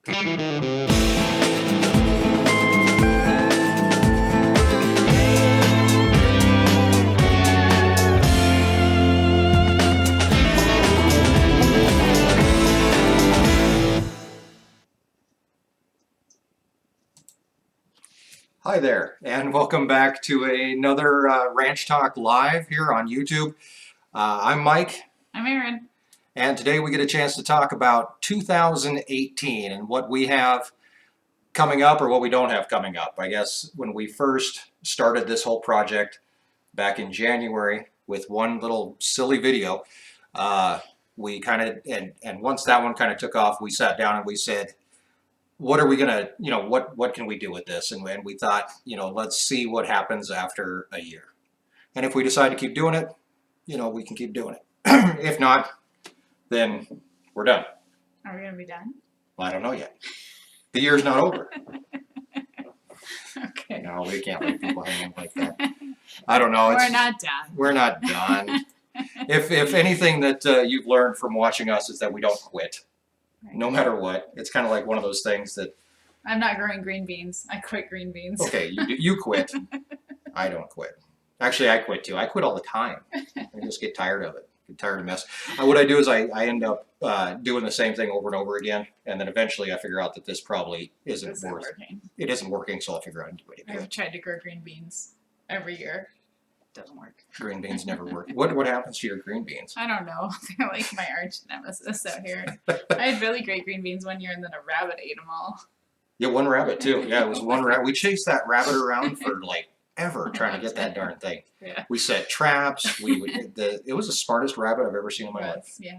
Hi there, and welcome back to another Ranch Talk Live here on YouTube. I'm Mike. I'm Erin. And today we get a chance to talk about 2018 and what we have coming up or what we don't have coming up. I guess when we first started this whole project back in January with one little silly video, we kind of, and once that one kind of took off, we sat down and we said, what are we gonna, what can we do with this? And we thought, let's see what happens after a year. And if we decide to keep doing it, we can keep doing it. If not, then we're done. Are we gonna be done? Well, I don't know yet. The year's not over. Okay. No, we can't leave people hanging like that. I don't know. We're not done. We're not done. If anything that you've learned from watching us is that we don't quit. No matter what. It's kind of like one of those things that... I'm not growing green beans. I quit green beans. Okay, you quit. I don't quit. Actually, I quit too. I quit all the time. I just get tired of it. Get tired of mess. What I do is I end up doing the same thing over and over again, and then eventually I figure out that this probably isn't working. It isn't working, so I'll figure out a new way to do it. I've tried to grow green beans every year. Doesn't work. Green beans never work. What happens to your green beans? I don't know. They're like my arch nemesis out here. I had really great green beans one year, and then a rabbit ate them all. Yeah, one rabbit too. Yeah, it was one rabbit. We chased that rabbit around for like ever trying to get that darn thing. Yeah. We set traps. It was the smartest rabbit I've ever seen in my life. Yeah.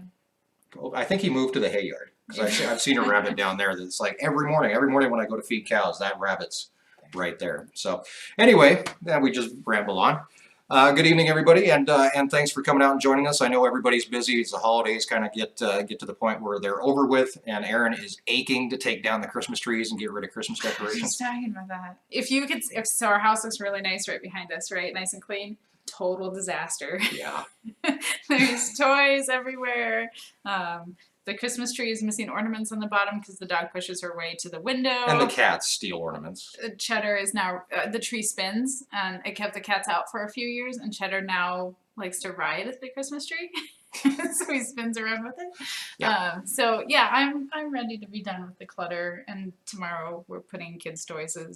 I think he moved to the hay yard because I've seen a rabbit down there that's like every morning when I go to feed cows, that rabbit's right there. So anyway, then we just ramble on. Good evening, everybody, and thanks for coming out and joining us. I know everybody's busy. It's the holidays kind of get to the point where they're over with, and Erin is aching to take down the Christmas trees and get rid of Christmas decorations. I was talking about that. So our house looks really nice right behind us, right? Nice and clean. Total disaster. Yeah. There's toys everywhere. The Christmas tree is missing ornaments on the bottom because the dog pushes her way to the window. And the cats steal ornaments. Cheddar is now, the tree spins, and it kept the cats out for a few years, and Cheddar now likes to ride the Christmas tree. So he spins around with it. Yeah. So yeah, I'm ready to be done with the clutter, and tomorrow we're putting kids' toys in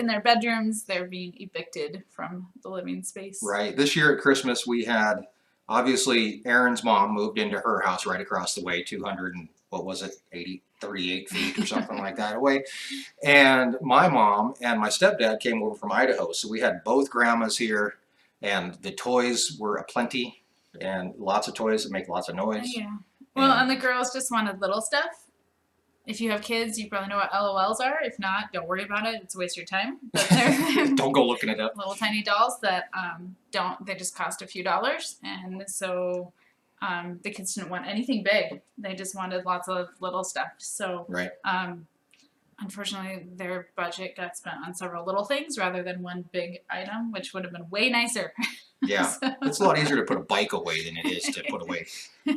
their bedrooms. They're being evicted from the living space. Right. This year at Christmas we had... Obviously, Erin's mom moved into her house right across the way, 38 feet or something like that away. And my mom and my stepdad came over from Idaho. So we had both grandmas here, and the toys were aplenty, and lots of toys that make lots of noise. Yeah. Well, and the girls just wanted little stuff. If you have kids, you probably know what LOLs are. If not, don't worry about it. It's a waste of your time. But don't go looking it up. Little tiny dolls that they just cost a few dollars. And so the kids didn't want anything big. They just wanted lots of little stuff. So right. Unfortunately, their budget got spent on several little things rather than one big item, which would have been way nicer. Yeah, so. It's a lot easier to put a bike away than it is to put away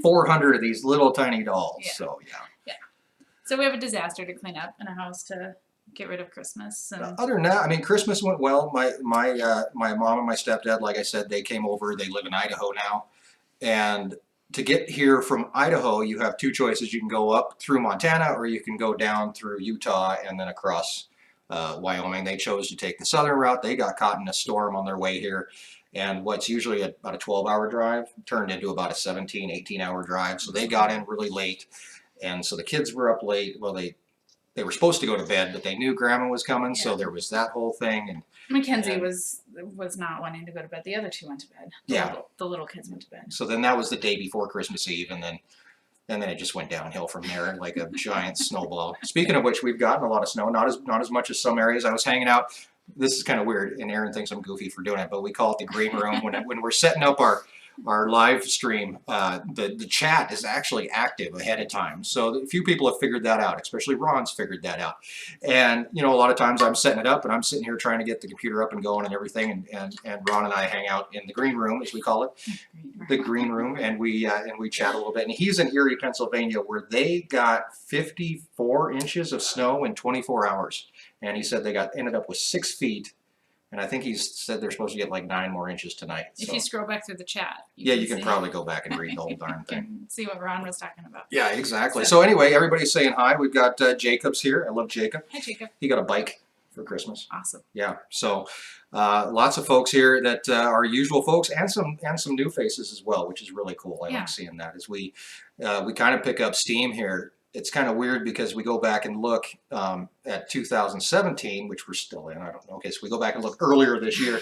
400 of these little tiny dolls. Yeah. So yeah. So we have a disaster to clean up in a house to get rid of Christmas. And other than that, I mean, Christmas went well. My mom and my stepdad, like I said, they came over. They live in Idaho now. And to get here from Idaho, you have two choices. You can go up through Montana, or you can go down through Utah and then across Wyoming. They chose to take the southern route. They got caught in a storm on their way here. And what's usually about a 12-hour drive turned into about a 17, 18-hour drive. So they got in really late. And so the kids were up late. Well, they were supposed to go to bed, but they knew Grandma was coming, so there was that whole thing. And Mackenzie was not wanting to go to bed. The other two went to bed. The little kids went to bed. So then that was the day before Christmas Eve, and then it just went downhill from there like a giant snowball. Speaking of which, we've gotten a lot of snow, not as much as some areas. I was hanging out. This is kind of weird, and Erin thinks I'm goofy for doing it, but we call it the green room when we're setting up our our live stream, the chat is actually active ahead of time. So a few people have figured that out, especially Ron's figured that out. And, you know, a lot of times I'm setting it up and I'm sitting here trying to get the computer up and going and everything. And Ron and I hang out in the green room, as we call it, the green room, and we chat a little bit. And he's in Erie, Pennsylvania, where they got 54 inches of snow in 24 hours. And he said they ended up with 6 feet. And I think he's said they're supposed to get like 9 more inches tonight. If you scroll back through the chat. You can probably go back and read the whole darn thing. See what Ron was talking about. Yeah, exactly. So anyway, everybody's saying hi. We've got Jacob's here. I love Jacob. Hi, Jacob. He got a bike for Christmas. Awesome. Yeah. So lots of folks here that are usual folks, and some new faces as well, which is really cool. I like seeing that as we kind of pick up steam here. It's kind of weird because we go back and look at 2017, which we're still in. I don't know. Okay, so we go back and look earlier this year,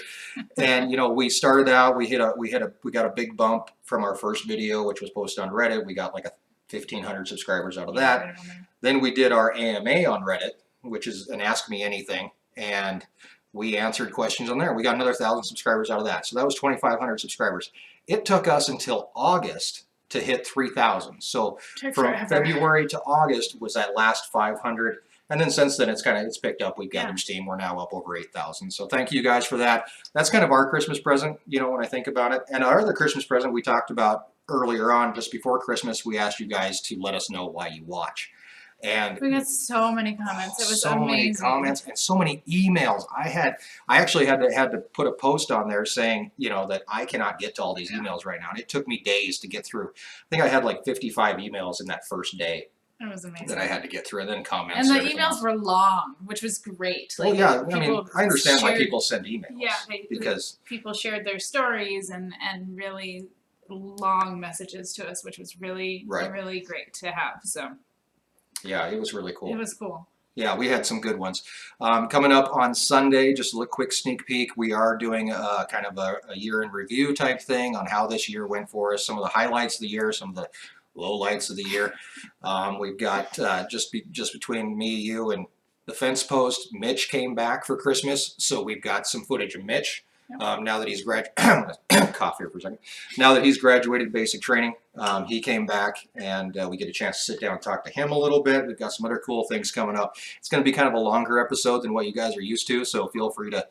and you know, we started out. We got a big bump from our first video, which was posted on Reddit. We got like 1,500 subscribers out of that. Then we did our AMA on Reddit, which is an Ask Me Anything, and we answered questions on there. We got another 1,000 subscribers out of that. So that was 2,500 subscribers. It took us until August to hit 3,000. So from February to August was that last 500. And then since then, it's picked up. We've gathered steam. We're now up over 8,000. So thank you guys for that. That's kind of our Christmas present, you know, when I think about it. And our other Christmas present we talked about earlier on, just before Christmas, we asked you guys to let us know why you watch. And we got so many comments. It was so amazing. Many comments and so many emails. I actually had to put a post on there saying, you know, that I cannot get to all these emails right now. And it took me days to get through. I think I had like 55 emails in that first day. It was amazing. That I had to get through, and then comments. And the emails were long, which was great. Like, well, yeah, I mean, I understand why people send emails. Yeah, because people shared their stories and really long messages to us, which was really really great to have. So. Yeah, it was really cool. It was cool. Yeah, we had some good ones. Coming up on Sunday, just a quick sneak peek, we are doing kind of a year in review type thing on how this year went for us, some of the highlights of the year, some of the lowlights of the year. We've got just between me, you, and the fence post, Mitch came back for Christmas, so we've got some footage of Mitch. Now that he's cough here for a second. Now that he's graduated basic training, he came back, and we get a chance to sit down and talk to him a little bit. We've got some other cool things coming up. It's going to be kind of a longer episode than what you guys are used to, so feel free to,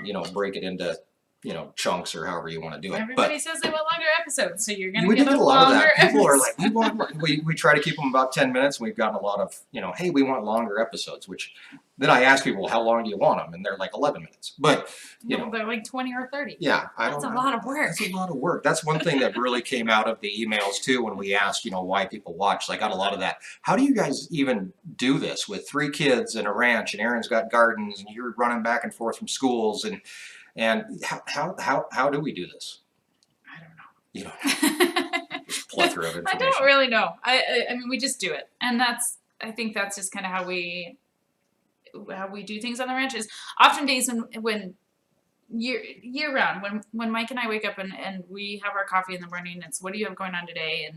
you know, break it into, you know, chunks or however you want to do it. Everybody says they want longer episodes, so you're going to get a longer of that. People episode. are like, we try to keep them about 10 minutes. And we've gotten a lot of, you know, hey, we want longer episodes, which then I ask people, how long do you want them? And they're like 11 minutes. But, you know. They're like 20 or 30. Yeah. That's a lot of work. That's a lot of work. That's one thing that really came out of the emails, too, when we asked, you know, why people watch. I got a lot of that. How do you guys even do this with 3 kids and a ranch, and Erin's got gardens, and you're running back and forth from schools, and how do we do this? I don't know. You don't. Just plethora of information. I don't really know. I mean, we just do it, and I think that's just kind of how we do things on the ranch. Is often days when year round, when Mike and I wake up and we have our coffee in the morning, it's what do you have going on today,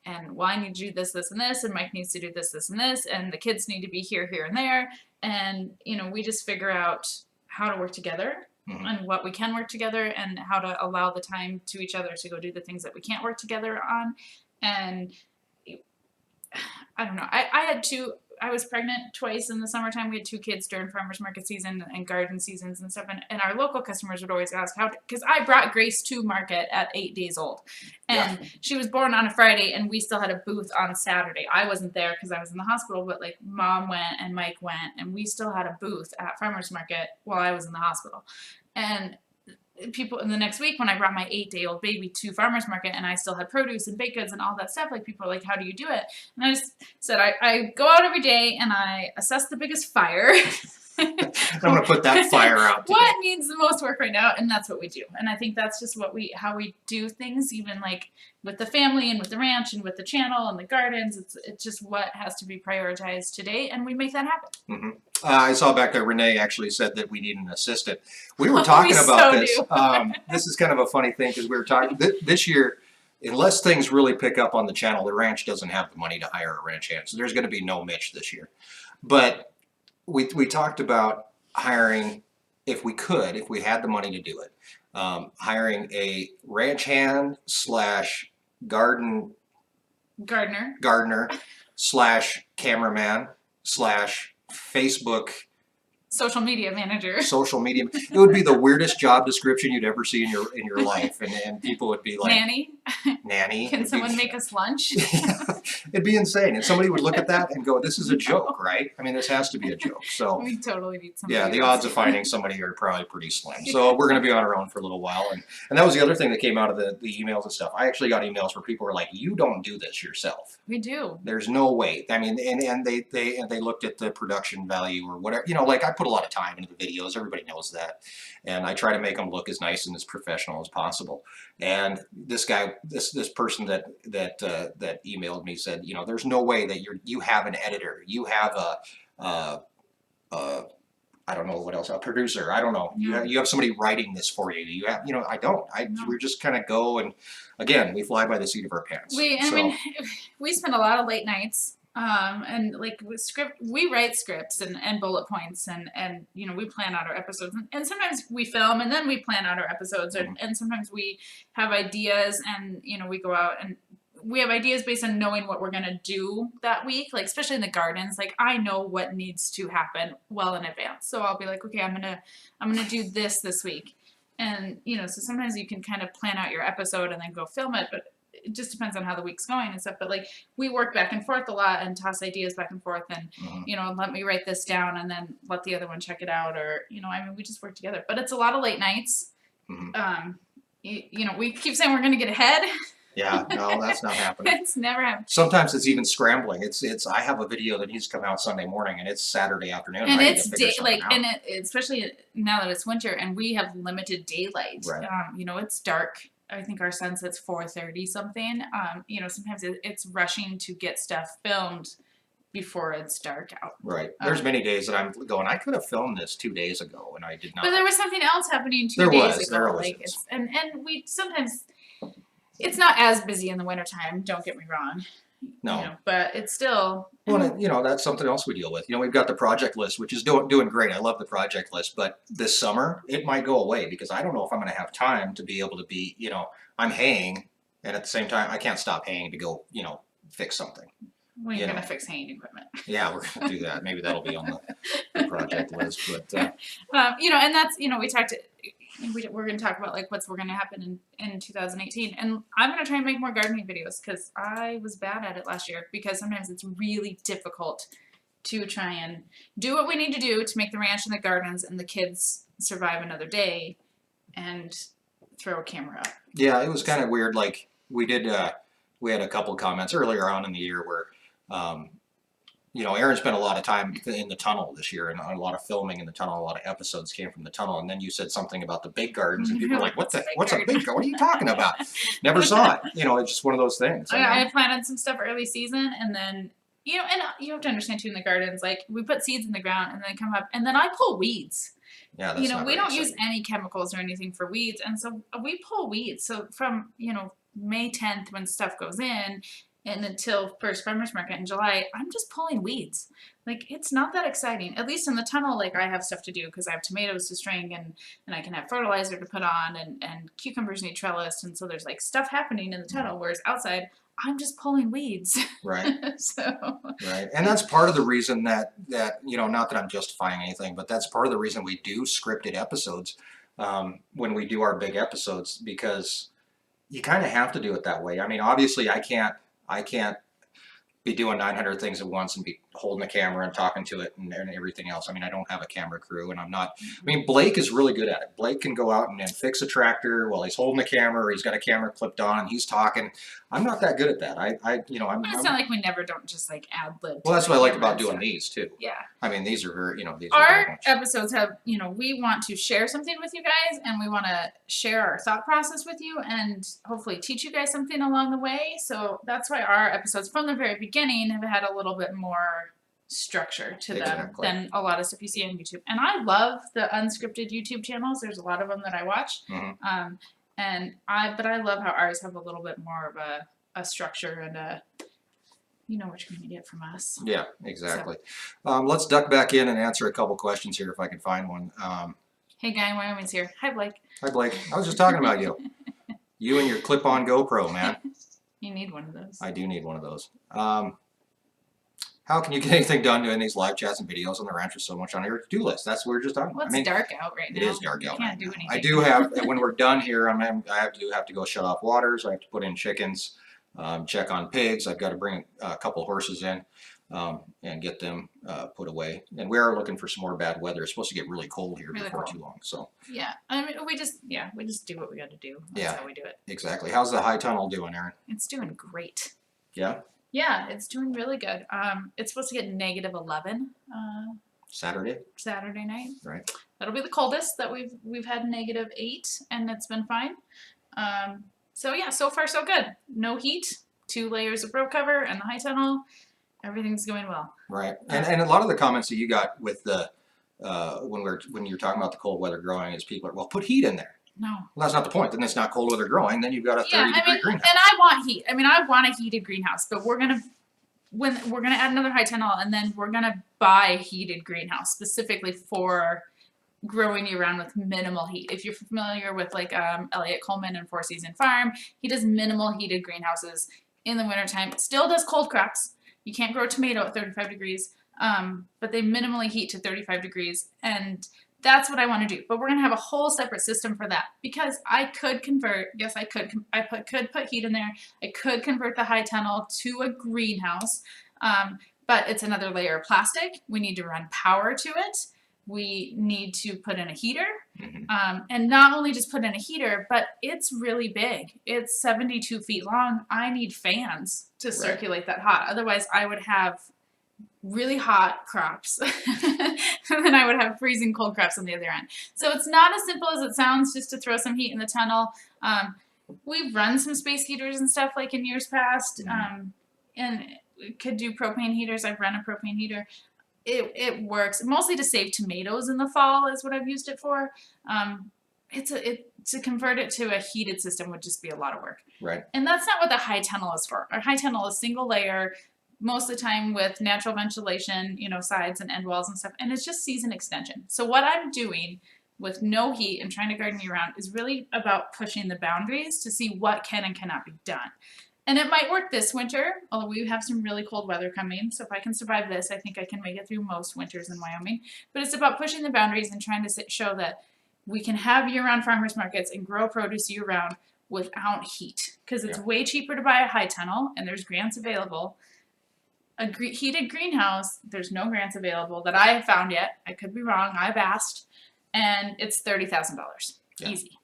and well, I need to do this, and this, and Mike needs to do this, and this, and the kids need to be here, and there, and you know, we just figure out how to work together. Mm-hmm. And what we can work together, and how to allow the time to each other to go do the things that we can't work together on. And I don't know. I was pregnant twice in the summertime. We had 2 kids during farmers market season and garden seasons and stuff. And our local customers would always ask because I brought Grace to market at 8 days old, and she was born on a Friday, and we still had a booth on Saturday. I wasn't there because I was in the hospital, but like Mom went and Mike went, and we still had a booth at farmers market while I was in the hospital. And people in the next week, when I brought my 8-day-old baby to farmers market and I still had produce and baked goods and all that stuff, like people are like, how do you do it? And I just said, I go out every day and I assess the biggest fire. I'm going to put that fire out today. What needs the most work right now? And that's what we do. And I think that's just how we do things, even like with the family and with the ranch and with the channel and the gardens. It's just what has to be prioritized today, and we make that happen. Mm-hmm. I saw back there, Renee actually said that we need an assistant. We were talking about this. This is kind of a funny thing because we were talking this year, unless things really pick up on the channel, the ranch doesn't have the money to hire a ranch hand. So there's going to be no Mitch this year. But we talked about hiring, if we had the money to do it, hiring a ranch hand slash gardener slash cameraman slash Facebook social media manager. social media. It would be the weirdest job description you'd ever see in your life, and people would be like, nanny. Can someone make us lunch? It'd be insane, and somebody would look at that and go, "This is a joke, right? I mean, this has to be a joke." So we totally need somebody. Yeah, the odds of finding somebody are probably pretty slim. So we're going to be on our own for a little while, and that was the other thing that came out of the emails and stuff. I actually got emails where people were like, "You don't do this yourself." We do. There's no way. I mean, and they looked at the production value or whatever. You know, like I put a lot of time into the videos. Everybody knows that, and I try to make them look as nice and as professional as possible. And this guy, this person that emailed me said, you know, there's no way that you have an editor, you have I don't know what else, a producer. I don't know. You have somebody writing this for you. You have, you know, I don't. We just kind of go, and again, we fly by the seat of our pants. I mean, we spend a lot of late nights, and like we write scripts and bullet points, and you know, we plan out our episodes, and sometimes we film and then we plan out our episodes, and sometimes we have ideas, and you know, we go out and we have ideas based on knowing what we're going to do that week, like especially in the gardens. Like I know what needs to happen well in advance, so I'll be like, okay, I'm gonna do this week, and you know, so sometimes you can kind of plan out your episode and then go film it, but it just depends on how the week's going and stuff. But like we work back and forth a lot and toss ideas back and forth, and you know, let me write this down and then let the other one check it out, or you know, I mean, we just work together. But it's a lot of late nights. You know, we keep saying we're going to get ahead. Yeah, no, that's not happening. It's never happened. Sometimes it's even scrambling. It's. I have a video that needs to come out Sunday morning, and it's Saturday afternoon. And it's and especially now that it's winter and we have limited daylight. Right. You know, it's dark. I think our sunset's 4:30 something. You know, sometimes it's rushing to get stuff filmed before it's dark out. Right. There's many days that I'm going, I could have filmed this 2 days ago, and I did not. But there was something else happening 2 days ago. There was. Like and we sometimes. It's not as busy in the wintertime, don't get me wrong. No. You know, but it's still... Well, you know, that's something else we deal with. You know, we've got the project list, which is doing great. I love the project list. But this summer, it might go away because I don't know if I'm going to have time to be able to be, you know, I'm haying. And at the same time, I can't stop haying to go, you know, fix something. Well, you're going to fix haying equipment. Yeah, we're going to do that. Maybe that'll be on the project list. But you know, and that's, you know, we're going to talk about like what's going to happen in 2018, and I'm going to try and make more gardening videos because I was bad at it last year, because sometimes it's really difficult to try and do what we need to do to make the ranch and the gardens and the kids survive another day and throw a camera up. Yeah, it was kind of weird. Like we had a couple comments earlier on in the year where you know, Erin spent a lot of time in the tunnel this year, and a lot of filming in the tunnel. A lot of episodes came from the tunnel, and then you said something about the big gardens, and people were like, "What's a big garden? What are you talking about?" Never saw it. You know, it's just one of those things. I planted some stuff early season, and then you know, and you have to understand too in the gardens, like we put seeds in the ground, and then they come up, and then I pull weeds. Yeah, that's you know, not we don't use exciting. any chemicals or anything for weeds, and so we pull weeds. So from May 10th when stuff goes in, and until first farmers market in July, I'm just pulling weeds. Like it's not that exciting. At least in the tunnel, like I have stuff to do because I have tomatoes to string, and I can have fertilizer to put on, and cucumbers need trellis, and so there's like stuff happening in the tunnel. Whereas outside, I'm just pulling weeds. Right. Right. And that's part of the reason that you know, not that I'm justifying anything, but that's part of the reason we do scripted episodes when we do our big episodes, because you kind of have to do it that way. I mean, obviously, I can't be doing 900 things at once and be holding a camera and talking to it and everything else. I mean, I don't have a camera crew, and I'm not. I mean, Blake is really good at it. Blake can go out and fix a tractor while he's holding a camera, or he's got a camera clipped on and he's talking. I'm not that good at that. You know, it's not like we never don't just like ad lib. Well, that's what I like about doing these too. Yeah. I mean, these are very, you know, these our episodes have, you know, we want to share something with you guys, and we want to share our thought process with you, and hopefully teach you guys something along the way. So that's why our episodes from the very beginning have had a little bit more structure to them than a lot of stuff you see on YouTube. And I love the unscripted YouTube channels. There's a lot of them that I watch. But I love how ours have a little bit more of a structure and a, you know, what you're going to get from us. Yeah, exactly. So. Let's duck back in and answer a couple questions here if I can find one. Hey, guy in Wyoming's here. Hi, Blake. Hi, Blake. I was just talking about you. You and your clip-on GoPro, man. You need one of those. I do need one of those. How can you get anything done doing these live chats and videos on the ranch with so much on your to-do list? That's what we were just talking Well, about. it's dark out right now. It is dark out You right can't do now. anything. I do have, when we're done here, I have to go shut off water, so I have to put in chickens, check on pigs. I've got to bring a couple horses in and get them put away. And we are looking for some more bad weather. It's supposed to get really cold here Really before cold. too long. So Yeah, I mean, we just do what we got to do. That's how we do it. exactly. How's the high tunnel doing, Erin? It's doing great. Yeah. Yeah, it's doing really good. It's supposed to get -11 Saturday night. Right. That'll be the coldest that we've had -8, and it's been fine. So yeah, so far so good. No heat, 2 layers of road cover, and the high tunnel. Everything's going well. Right. And a lot of the comments that you got with the when you're talking about the cold weather growing is people are, well, put heat in there. No. Well, that's not the point. Then it's not cold weather growing. Then you've got a 30-degree greenhouse. And I want heat. I mean, I want a heated greenhouse, but we're gonna add another high tunnel, and then we're gonna buy a heated greenhouse specifically for growing year round with minimal heat. If you're familiar with like Elliot Coleman and Four Season Farm, he does minimal heated greenhouses in the wintertime. It still does cold crops. You can't grow a tomato at 35 degrees, but they minimally heat to 35 degrees, and that's what I want to do. But we're going to have a whole separate system for that, because I could convert, yes, I could put heat in there. I could convert the high tunnel to a greenhouse, but it's another layer of plastic. We need to run power to it. We need to put in a heater, and not only just put in a heater, but it's really big. It's 72 feet long. I need fans to circulate that hot. Otherwise, I would have really hot crops, and then I would have freezing cold crops on the other end. So it's not as simple as it sounds just to throw some heat in the tunnel. We've run some space heaters and stuff like in years past, and we could do propane heaters. I've run a propane heater. It works mostly to save tomatoes in the fall is what I've used it for. To convert it to a heated system would just be a lot of work. Right. And that's not what the high tunnel is for. Our high tunnel is single layer, most of the time with natural ventilation, sides and end walls and stuff, and it's just season extension. So what I'm doing with no heat and trying to garden year round is really about pushing the boundaries to see what can and cannot be done. And it might work this winter, although we have some really cold weather coming. So if I can survive this, I think I can make it through most winters in Wyoming. But it's about pushing the boundaries and trying to show that we can have year-round farmers markets and grow produce year-round without heat. Because it's way cheaper to buy a high tunnel, and there's grants available. A heated greenhouse, there's no grants available that I have found yet. I could be wrong. I've asked. And it's $30,000. Easy.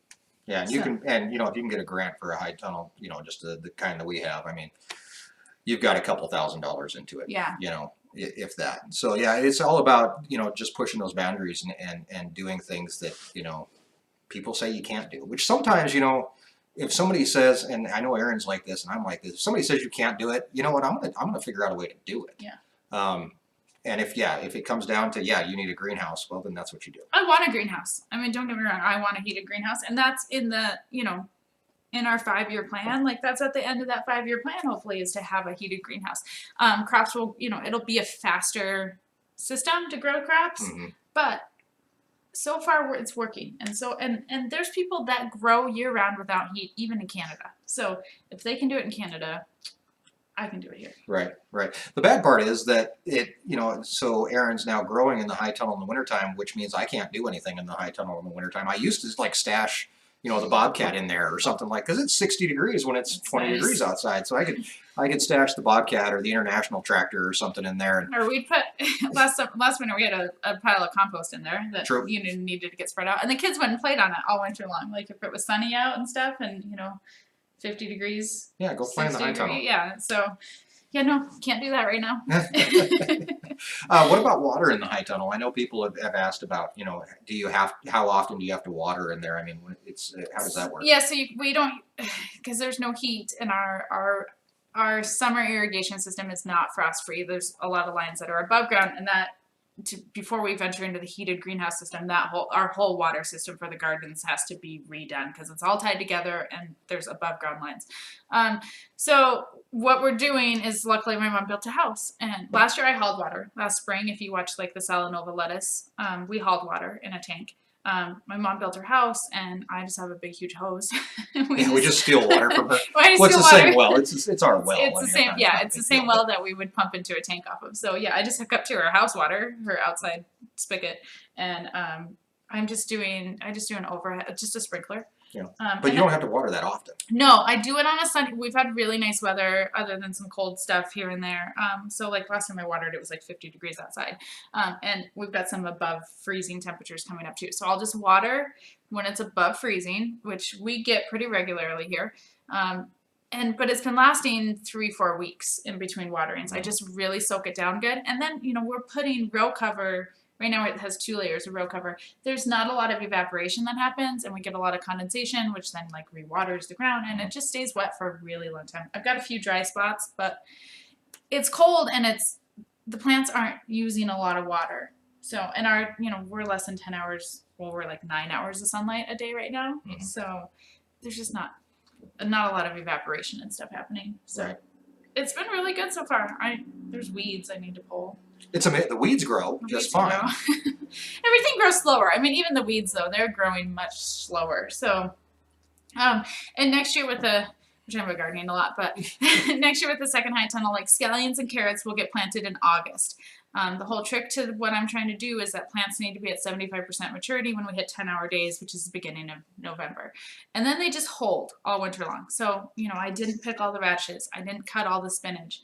Yeah, and you can, if you can get a grant for a high tunnel, just the kind that we have, I mean, you've got a couple $1,000s into it. Yeah. If that. So yeah, it's all about, just pushing those boundaries and doing things that, people say you can't do, which sometimes, if somebody says, and I know Erin's like this and I'm like this, if somebody says you can't do it, you know what, I'm gonna figure out a way to do it. Yeah. And if it comes down to, you need a greenhouse, well, then that's what you do. I want a greenhouse. I mean, don't get me wrong. I want a heated greenhouse. And that's in the, in our 5-year plan. Like, that's at the end of that 5-year plan, hopefully, is to have a heated greenhouse. Crops will, it'll be a faster system to grow crops. But so far, it's working. And so, and there's people that grow year round without heat, even in Canada. So if they can do it in Canada, I can do it here. Right. The bad part is that so Erin's now growing in the high tunnel in the wintertime, which means I can't do anything in the high tunnel in the wintertime. I used to stash, the Bobcat in there or something because it's 60 degrees when it's 20 degrees outside. So I could stash the Bobcat or the International tractor or something in there. Or we'd put, last winter we had a pile of compost in there that needed to get spread out. And the kids went and played on it all winter long. Like if it was sunny out and stuff and, 50 degrees. Yeah, go play in the high tunnel. Yeah, so, no, can't do that right now. What about water in the high tunnel? I know people have asked about, how often do you have to water in there? I mean, how does that work? Yeah, so we don't, because there's no heat in our summer irrigation system is not frost free. There's a lot of lines that are above ground, and that before we venture into the heated greenhouse system, our whole water system for the gardens has to be redone because it's all tied together and there's above ground lines. So what we're doing is, luckily my mom built a house, and last year I hauled water. Last spring, if you watch like the Salanova lettuce, we hauled water in a tank. My mom built her house, and I just have a big, huge hose. We just steal water from her. I Well, it's the steal same water. well. It's our well. It's I the mean, same, not yeah. a It's the big same deal, well that we would pump into a tank off of. So yeah, I just hook up to her house water, her outside spigot, and I just do an overhead, just a sprinkler. Yeah. But you don't have to water that often. No, I do it on a Sunday. We've had really nice weather, other than some cold stuff here and there. So like last time I watered, it was like 50 degrees outside, and we've got some above freezing temperatures coming up too. So I'll just water when it's above freezing, which we get pretty regularly here. But it's been lasting 3-4 weeks in between waterings. I just really soak it down good, and then we're putting row cover. Right now it has 2 layers of row cover. There's not a lot of evaporation that happens, and we get a lot of condensation, which then like re-waters the ground, and it just stays wet for a really long time. I've got a few dry spots, but it's cold, and the plants aren't using a lot of water. So, and we're less than 10 hours. Well, we're like 9 hours of sunlight a day right now. Mm-hmm. So there's just not a lot of evaporation and stuff happening. So right. It's been really good so far. There's weeds I need to pull. It's the weeds grow just fine. Everything grows slower. I mean, even the weeds though, they're growing much slower. So, and next year which I'm gardening a lot, but next year with the second high tunnel, like scallions and carrots will get planted in August. The whole trick to what I'm trying to do is that plants need to be at 75% maturity when we hit 10-hour days, which is the beginning of November. And then they just hold all winter long. So, I didn't pick all the radishes. I didn't cut all the spinach.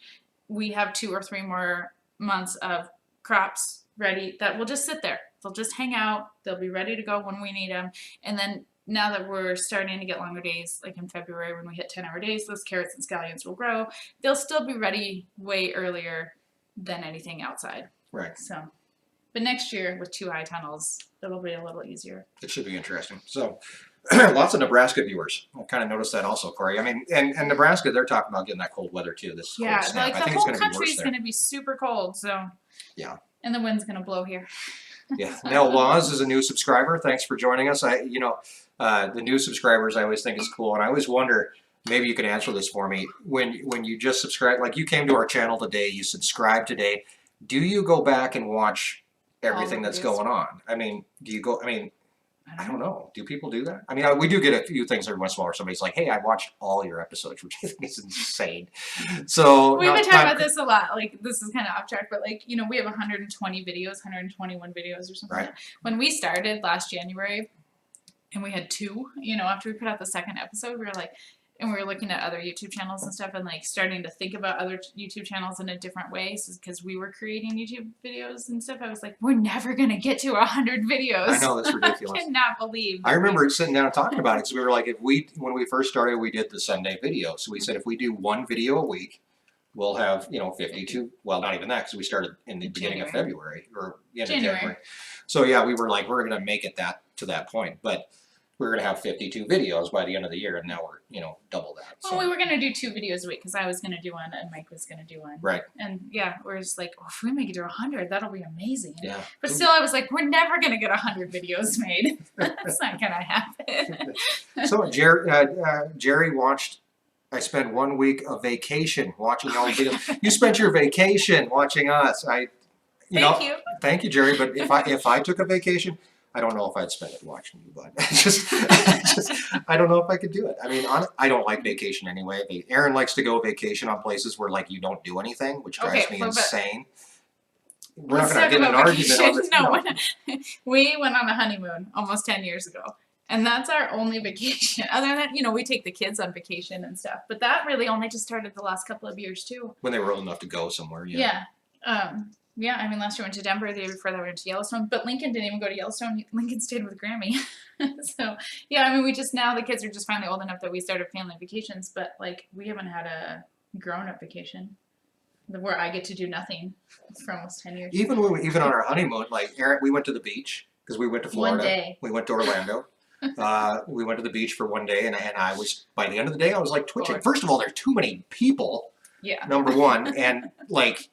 We have 2 or 3 more months of crops ready that will just sit there. They'll just hang out. They'll be ready to go when we need them. And then now that we're starting to get longer days, like in February when we hit 10-hour days, those carrots and scallions will grow. They'll still be ready way earlier than anything outside. Right. So, but next year with 2 high tunnels, it'll be a little easier. It should be interesting. So, lots of Nebraska viewers. I kind of noticed that also, Corey. I mean, and Nebraska, they're talking about getting that cold weather too. This cold snap. Like the whole country is going to be super cold. So yeah, and the wind's going to blow here. Yeah. Nell Laws is a new subscriber. Thanks for joining us. The new subscribers I always think is cool, and I always wonder. Maybe you can answer this for me. When you just subscribe, like you came to our channel today, you subscribed today. Do you go back and watch everything that's going on? I mean, do you go? I mean, I don't know. Do people do that? I mean, we do get a few things every once in a while where somebody's like, hey, I watched all your episodes, which I think is insane. So we've been talking about this a lot. Like, this is kind of off track, but like, we have 120 videos, 121 videos or something. Right. When we started last January and we had 2, after we put out the second episode, we were like, and we were looking at other YouTube channels and stuff and like starting to think about other YouTube channels in a different way because we were creating YouTube videos and stuff. I was like, we're never going to get to 100 videos. I know, that's ridiculous. I cannot believe. I remember sitting down and talking about it because we were like, when we first started, we did the Sunday video. So we said, if we do 1 video a week, we'll have, 52, well, not even that because we started in the beginning of February or the end of January. So yeah, we were like, we're going to make it to that point. But we're going to have 52 videos by the end of the year, and now we're, double that. So. Well, we were going to do 2 videos a week because I was going to do one and Mike was going to do one. Right. And yeah, we're just like, if we make it to 100, that'll be amazing. Yeah. But still, I was like, we're never going to get 100 videos made. That's not going to happen. So Jerry watched. I spent 1 week of vacation watching all the videos. You spent your vacation watching us. Thank you. Thank you, Jerry. But if I took a vacation, I don't know if I'd spend it watching you, but I don't know if I could do it. I mean, I don't like vacation anyway. Erin likes to go vacation on places where like you don't do anything, which drives me insane. We're not going to get in an argument on this. No. We went on a honeymoon almost 10 years ago. And that's our only vacation. Other than that, we take the kids on vacation and stuff. But that really only just started the last couple of years too. When they were old enough to go somewhere, yeah. Yeah, I mean, last year we went to Denver, the year before that we went to Yellowstone, but Lincoln didn't even go to Yellowstone. Lincoln stayed with Grammy. So, yeah, I mean, now the kids are just finally old enough that we started family vacations, but, like, we haven't had a grown-up vacation where I get to do nothing for almost 10 years. Even on our honeymoon, like, Erin, we went to the beach because we went to Florida. 1 day. We went to Orlando. We went to the beach for 1 day, and I was, by the end of the day, I was, like, twitching. First of all, there's too many people, number one, and, like...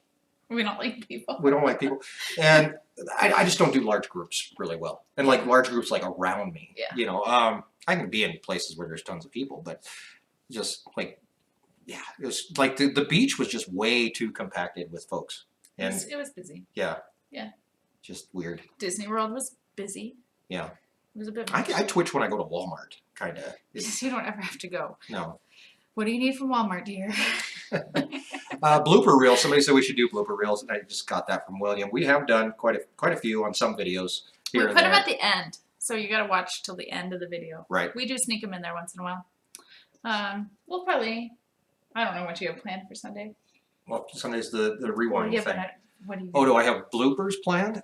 We don't like people. We don't like people. And I just don't do large groups really well. And like large groups like around me. Yeah. I can be in places where there's tons of people, but just like, yeah, it was like the beach was just way too compacted with folks. And it was busy. Yeah. Yeah. Just weird. Disney World was busy. Yeah. It was a bit I, much. I twitch when I go to Walmart, kind of. You don't ever have to go. No. What do you need from Walmart, dear? Blooper reel. Somebody said we should do blooper reels, and I just got that from William. We have done quite a few on some videos We here put and them there. at the end, so you got to watch till the end of the video. Right. We do sneak them in there once in a while. We'll probably. I don't know what you have planned for Sunday. Well, Sunday's the rewind thing. What do you? Oh, do I have bloopers planned?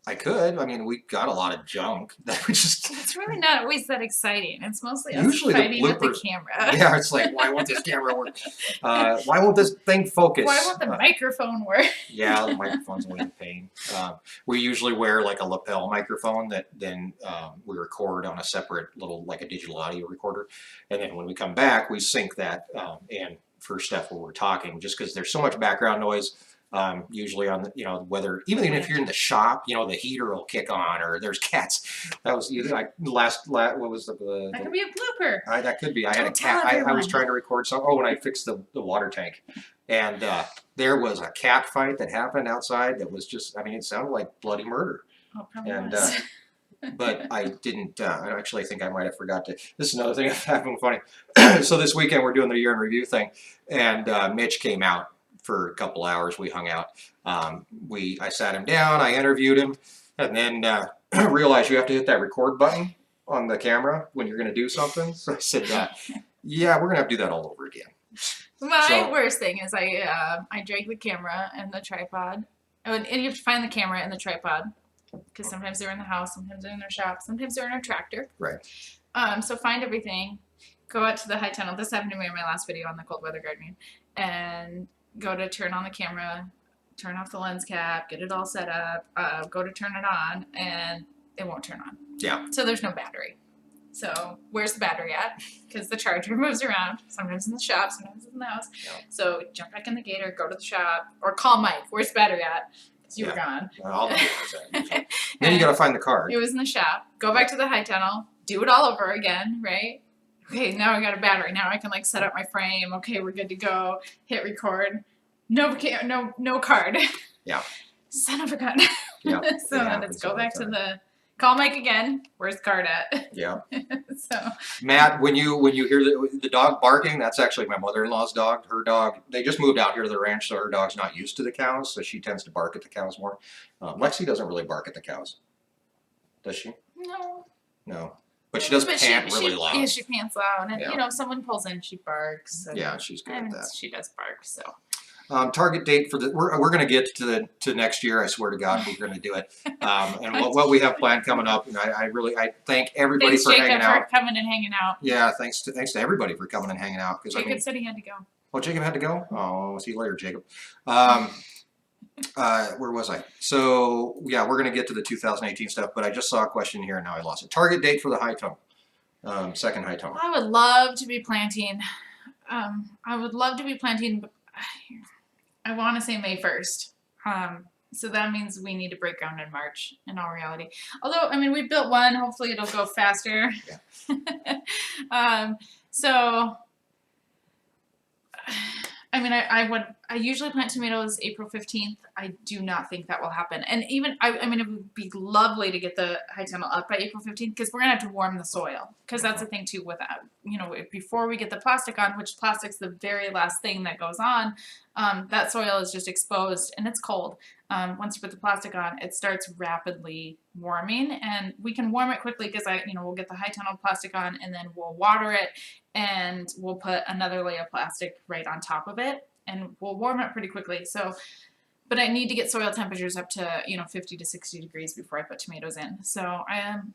I could. I mean, we got a lot of junk that we just. It's really not always that exciting. It's mostly Usually us the fighting with the bloopers- camera. Yeah, it's like, why won't this camera work? Why won't this thing focus? Why won't the microphone work? Yeah, the microphone's a pain. We usually wear like a lapel microphone that then we record on a separate little, like a digital audio recorder. And then when we come back, we sync that in for stuff where we're talking, just because there's so much background noise. Usually on the, whether even if you're in the shop, the heater will kick on, or there's cats. That was like last what was That could be a blooper. that could be. I had a Don't tell cat. I was everyone. trying to record some. Oh, when I fixed the water tank, and there was a cat fight that happened outside. That was just. I mean, it sounded like bloody murder. Oh, probably And was. but I didn't. I actually think I might have forgot to. This is another thing that happened funny. So this weekend we're doing the year in review thing, and Mitch came out for a couple hours. We hung out. I sat him down. I interviewed him, and then realized you have to hit that record button on the camera when you're going to do something. So I said, "Yeah, we're going to have to do that all over again." My worst thing is I drag the camera and the tripod. And you have to find the camera and the tripod because sometimes they're in the house, sometimes they're in their shop, sometimes they're in our tractor. Right. So find everything, go out to the high tunnel. This happened to me in my last video on the cold weather gardening, and go to turn on the camera, turn off the lens cap, get it all set up, go to turn it on, and it won't turn on. Yeah. So there's no battery. So where's the battery at? Because the charger moves around, sometimes in the shop, sometimes in the house. Yeah. So jump back in the gator, go to the shop, or call Mike. Where's the battery at? Because you were gone. I'll do that. Then you got to find the card. It was in the shop. Go back to the high tunnel, do it all over again, right? Okay, now I got a battery. Now I can set up my frame. Okay, we're good to go. Hit record. No card. Yeah. Son of a gun. Yeah. So then let's go back to the call Mike again. Where's the card at? Yeah. So Matt, when you hear the dog barking, that's actually my mother-in-law's dog. Her dog, they just moved out here to the ranch, so her dog's not used to the cows, so she tends to bark at the cows more. Lexi doesn't really bark at the cows, does she? no. No, but she does pant really loud. Yeah, she pants loud, and Yeah. if someone pulls in, she barks. And, Yeah, she's good at and that. she does bark. So Target date for we're going to get to next year. I swear to God, we're going to do it. And what we have planned coming up, and I thank everybody thanks, for Jacob, hanging for out. coming and hanging out. Yeah, thanks to everybody for coming and hanging out. Because Jacob said he had to go. Oh, Jacob had to go? Oh, see you later, Jacob. Where was I? So, yeah, we're going to get to the 2018 stuff, but I just saw a question here and now I lost it. Target date for the high tunnel. Second high tunnel. I would love to be planting. But I want to say May 1st. So that means we need to break ground in March in all reality. Although, I mean, we built one. Hopefully it'll go faster. Yeah. So, I mean, I usually plant tomatoes April 15th. I do not think that will happen. And even, I mean, it would be lovely to get the high tunnel up by April 15th because we're going to have to warm the soil. Because that's the thing too with that, before we get the plastic on, which plastic's the very last thing that goes on, that soil is just exposed and it's cold. Once you put the plastic on, it starts rapidly warming, and we can warm it quickly because we'll get the high tunnel plastic on, and then we'll water it, and we'll put another layer of plastic right on top of it, and we'll warm it pretty quickly. So, but I need to get soil temperatures up to 50 to 60 degrees before I put tomatoes in. So I am,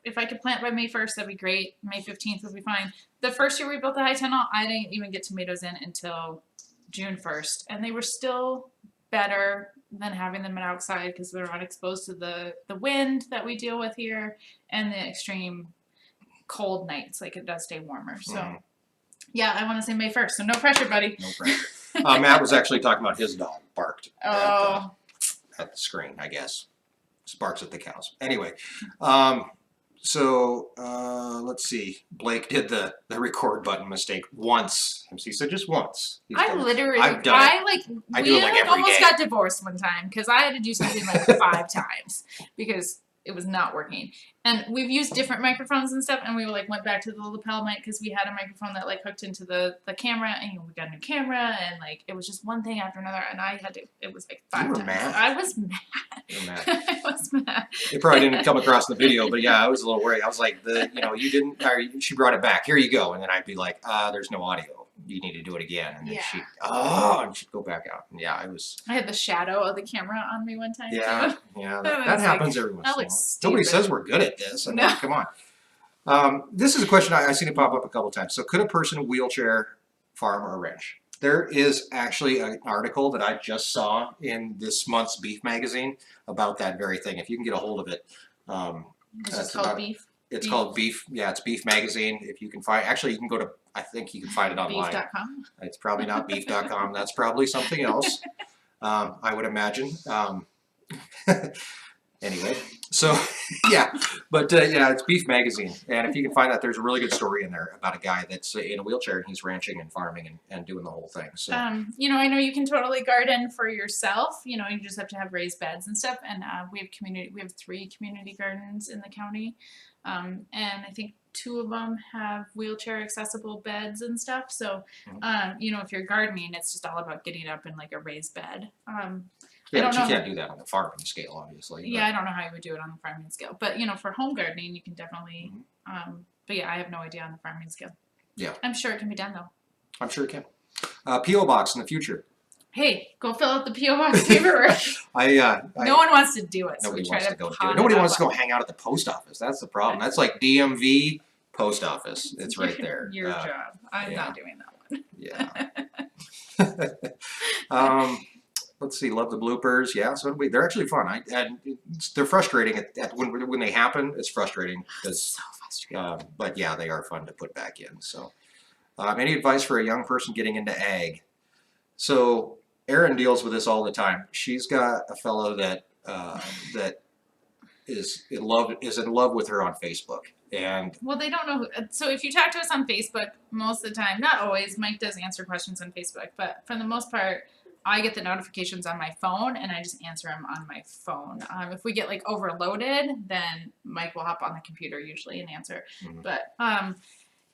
if I could plant by May 1st, that'd be great. May 15th would be fine. The first year we built the high tunnel, I didn't even get tomatoes in until June 1st, and they were still better than having them outside because they're not exposed to the wind that we deal with here and the extreme cold nights. Like, it does stay warmer. So yeah, I want to say May 1st. So no pressure, buddy. No pressure. Matt was actually talking about his dog barked at the screen, I guess. Barks at the cows. Anyway, so let's see. Blake did the record button mistake once. He said just once. I've done it like I do it like every almost day. got divorced one time because I had to do something like 5 times because it was not working. And we've used different microphones and stuff, and we went back to the lapel mic because we had a microphone that hooked into the camera, and we got a new camera, and it was just one thing after another, and I had to. It was 5 You were times. mad. I was mad. You were mad. I was mad. It probably didn't come across in the video, but yeah, I was a little worried. I was like, you didn't. Or she brought it back. Here you go, and then I'd be like, there's no audio. You need to do it again, and then and she'd go back out. And yeah, I had the shadow of the camera on me one time. Yeah, too. yeah, that happens every once in a while. Stupid. Nobody says we're good at this. I mean, come on. This is a question I've seen it pop up a couple times. So, could a person wheelchair farm or ranch? There is actually an article that I just saw in this month's Beef magazine about that very thing. If you can get a hold of it, It's just called Beef. It's called Beef. Yeah, it's Beef magazine. If you can find, actually, you can go to. I think you can find it online. Beef.com. It's probably not beef.com. That's probably something else. I would imagine. Anyway, so yeah, but yeah, it's Beef magazine, and if you can find that, there's a really good story in there about a guy that's in a wheelchair and he's ranching and farming and doing the whole thing. So I know you can totally garden for yourself. You just have to have raised beds and stuff. And we have 3 community gardens in the county, and I think 2 of them have wheelchair accessible beds and stuff. So if you're gardening, it's just all about getting up in a raised bed. yeah, but you can't do that on the farming scale, obviously. Yeah, I don't know how you would do it on the farming scale, but for home gardening, you can definitely. But yeah, I have no idea on the farming scale. Yeah, I'm sure it can be done though. I'm sure it can. PO box in the future. Hey, go fill out the PO box paperwork. No one wants to do it. Nobody so wants to go do it. Nobody wants to go hang out at the post office. That's the problem. That's like DMV post office. It's right there. Your job. I'm not doing that Yeah. one. Let's see. Love the bloopers. Yeah. So they're actually fun. They're frustrating when they happen. It's frustrating because. So frustrating. But yeah, they are fun to put back in. So, any advice for a young person getting into ag? So Erin deals with this all the time. She's got a fellow that is in love with her on Facebook, and they don't know. So if you talk to us on Facebook, most of the time, not always, Mike does answer questions on Facebook, but for the most part, I get the notifications on my phone, and I just answer them on my phone. If we get overloaded, then Mike will hop on the computer usually and answer. Mhm. But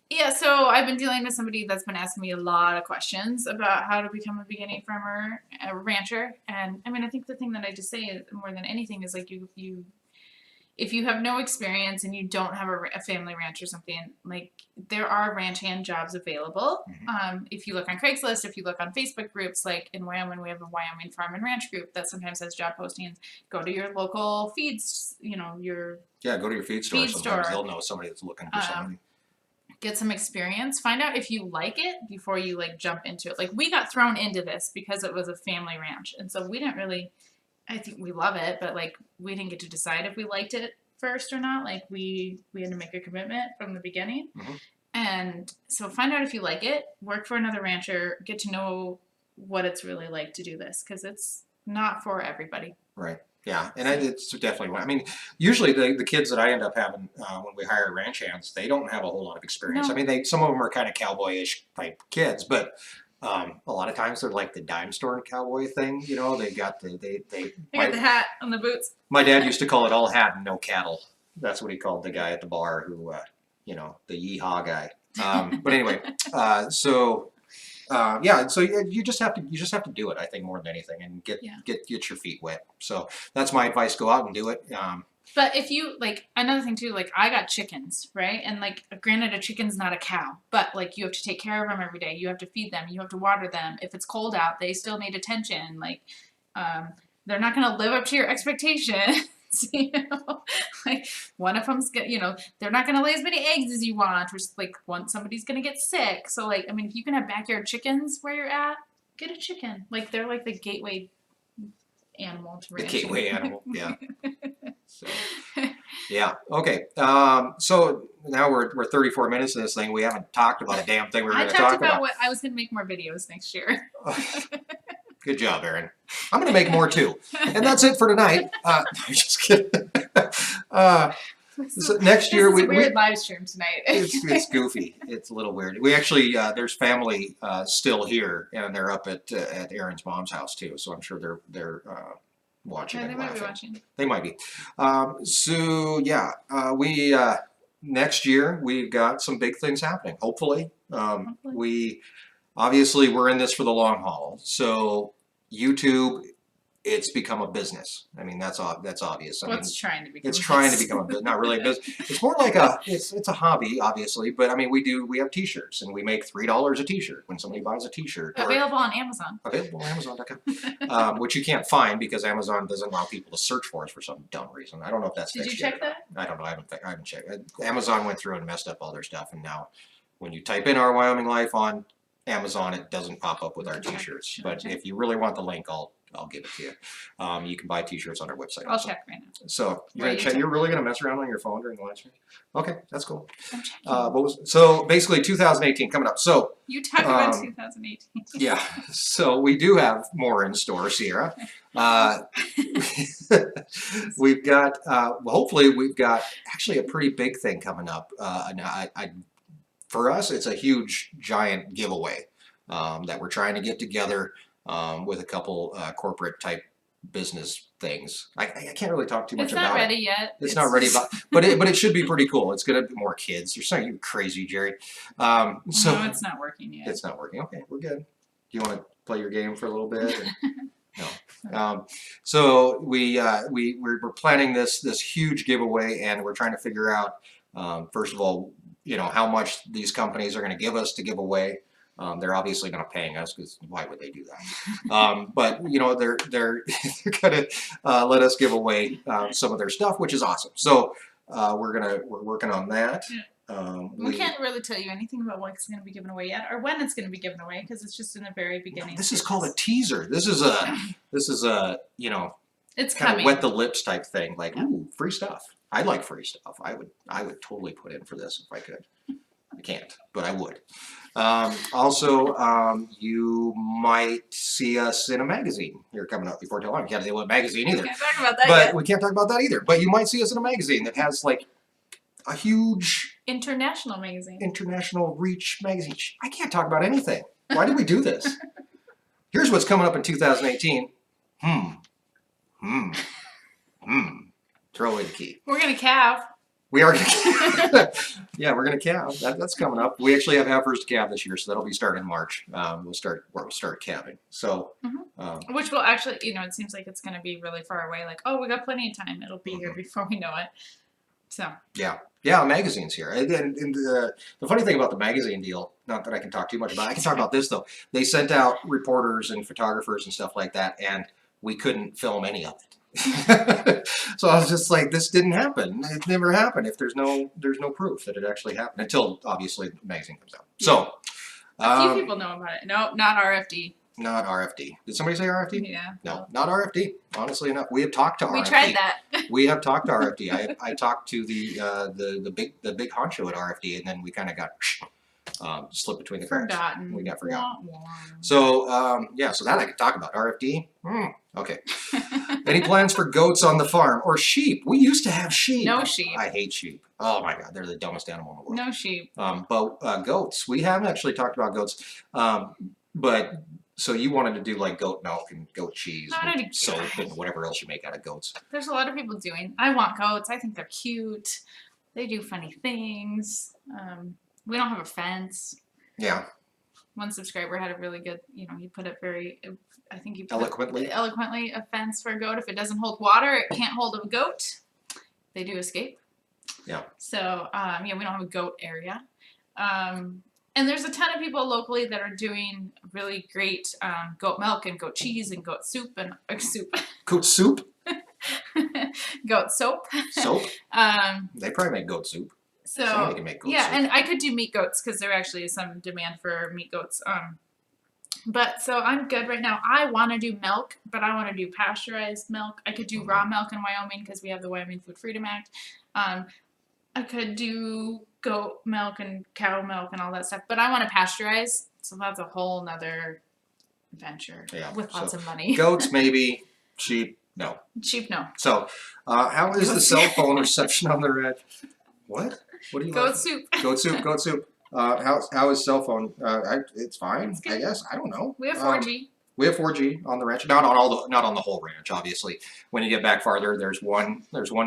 yeah, so I've been dealing with somebody that's been asking me a lot of questions about how to become a beginning farmer, a rancher, and I think the thing that I just say is, more than anything is if you have no experience and you don't have a family ranch or something, there are ranch hand jobs available. Mhm. If you look on Craigslist, if you look on Facebook groups, in Wyoming, we have a Wyoming Farm and Ranch group that sometimes has job postings. Go to your local feeds, go to your feed store. Feed Sometimes store. they'll know somebody that's looking for somebody. Get some experience. Find out if you like it before you jump into it. We got thrown into this because it was a family ranch, and so we didn't really. I think we love it, but we didn't get to decide if we liked it first or not. We had to make a commitment from the beginning. Mhm. And so find out if you like it, work for another rancher, get to know what it's really like to do this, because it's not for everybody. Right. Yeah, and it's definitely. Usually the kids that I end up having when we hire ranch hands, they don't have a whole lot of experience. No. Some of them are kind of cowboyish type kids, but a lot of times they're like the dime store cowboy thing. They got they got the hat and the boots. My dad used to call it all hat and no cattle. That's what he called the guy at the bar who, the yeehaw guy. But anyway, so you just have to do it. I think more than anything, and get your feet wet. So that's my advice. Go out and do it. But if you another thing too, I got chickens, right? And granted, a chicken's not a cow, but you have to take care of them every day. You have to feed them. You have to water them. If it's cold out, they still need attention. They're not going to live up to your expectations. One of them's they're not going to lay as many eggs as you want, or somebody's going to get sick. So if you can have backyard chickens where you're at, get a chicken. They're the gateway animal to ranching. The gateway animal, yeah. So, yeah. Okay. So now we're 34 minutes in this thing. We haven't talked about a damn thing we're going to talk about. What I was going to make more videos next year. Good job, Erin. I'm going to make more too. And that's it for tonight. I'm just kidding. So next year this is a weird live stream tonight. it's goofy. It's a little weird. We actually there's family still here, and they're up at Erin's mom's house too. So I'm sure they're watching Yeah, they and might be laughing. watching. They might be. So yeah, we next year we've got some big things happening. Hopefully, we obviously we're in this for the long haul. So YouTube, it's become a business. I mean, that's obvious. I mean, It's trying to become. it's trying to become a business, not really a business. It's more like it's a hobby, obviously. But I mean, we have T-shirts, and we make $3 a T-shirt when somebody buys a T-shirt. Available on Amazon. Available on Amazon.com, which you can't find because Amazon doesn't allow people to search for us for some dumb reason. I don't know if that's Did you fixed check yet. that? I don't know. I haven't checked. Amazon went through and messed up all their stuff, and now when you type in our Wyoming Life on Amazon, it doesn't pop up with our T-shirts. But if you really want the link, I'll give it to you. You can buy T-shirts on our website. I'll check right now. So you're gonna check. You're really gonna mess around on your phone during the live stream? Okay, that's cool. I'm checking. So basically, 2018 coming up. So you talk about 2018. yeah. So we do have more in store, Sierra. We've got. Hopefully, we've got actually a pretty big thing coming up. And for us, it's a huge, giant giveaway that we're trying to get together. With a couple corporate type business things. I can't really talk too much about it. It's not ready yet. It's not ready, but it should be pretty cool. It's gonna be more kids. You're saying you crazy, Jerry. No, it's not working yet. It's not working. Okay, we're good. Do you want to play your game for a little bit? No. So we're planning this huge giveaway, and we're trying to figure out first of all, how much these companies are going to give us to give away. They're obviously not paying us because why would they do that? But they're going to let us give away some of their stuff, which is awesome. So we're working on that. We can't really tell you anything about what's going to be given away yet, or when it's going to be given away, because it's just in the very beginning. This is called a teaser. This is a it's kind coming. of wet the lips type thing. Like, ooh, free stuff. I like free stuff. I would totally put in for this if I could. I can't, but I would. Also, you might see us in a magazine here coming up before too long. We can't deal with a magazine either. We can't talk about that But yet. we can't talk about that either. But you might see us in a magazine that has like a huge international magazine. International reach magazine. I can't talk about anything. Why did we do this? Here's what's coming up in 2018. Throw away the key. We're gonna calve. We are gonna yeah, we're gonna calve. That's coming up. We actually have heifers to calve this year, so that'll be starting in March. We'll start calving. So which will actually, it seems like it's gonna be really far away. Like, oh, we got plenty of time. It'll be here before we know it. So yeah, magazine's here. And the funny thing about the magazine deal, not that I can talk too much about it, I can talk about this though. They sent out reporters and photographers and stuff like that, and we couldn't film any of it. So I was just like, this didn't happen. It never happened if there's no proof that it actually happened until obviously the magazine comes out. So a few people know about it. No, not RFD. Not RFD. Did somebody say RFD? Yeah. No, not RFD. Honestly enough, we have talked to RFD. We tried that. We have talked to RFD. I talked to the big honcho at RFD, and then we kind of got slipped between the cracks. Forgotten. We got forgotten. So so that I could talk about. RFD. Okay. Any plans for goats on the farm or sheep? We used to have sheep. No sheep. I hate sheep. Oh my God, they're the dumbest animal in the world. No sheep. But goats. We haven't actually talked about goats. But so you wanted to do like goat milk and goat cheese and soap and whatever else you make out of goats. There's a lot of people doing. I want goats. I think they're cute. They do funny things. We don't have a fence. Yeah. One subscriber had a really good, he put it very, I think he put eloquently a fence for a goat. If it doesn't hold water, it can't hold a goat. They do escape. Yeah. So, we don't have a goat area. And there's a ton of people locally that are doing really great goat milk and goat cheese and goat soup and Goat soup? Goat soap. Soap? They probably make goat soup. So somebody can make goat soup. and I could do meat goats because there actually is some demand for meat goats. But so I'm good right now. I want to do milk, but I want to do pasteurized milk. I could do raw milk in Wyoming because we have the Wyoming Food Freedom Act. I could do goat milk and cow milk and all that stuff, but I want to pasteurize. So that's a whole nother venture with lots of money. Goats, maybe. Sheep, no. Sheep, no. So, how is the cell phone reception on the red? What? What do you Goat like? soup. Goat soup. Goat soup. How is cell phone? It's fine. It's good. I guess. I don't know. We have 4G. We have 4G on the ranch, not on the whole ranch. Obviously, when you get back farther, there's one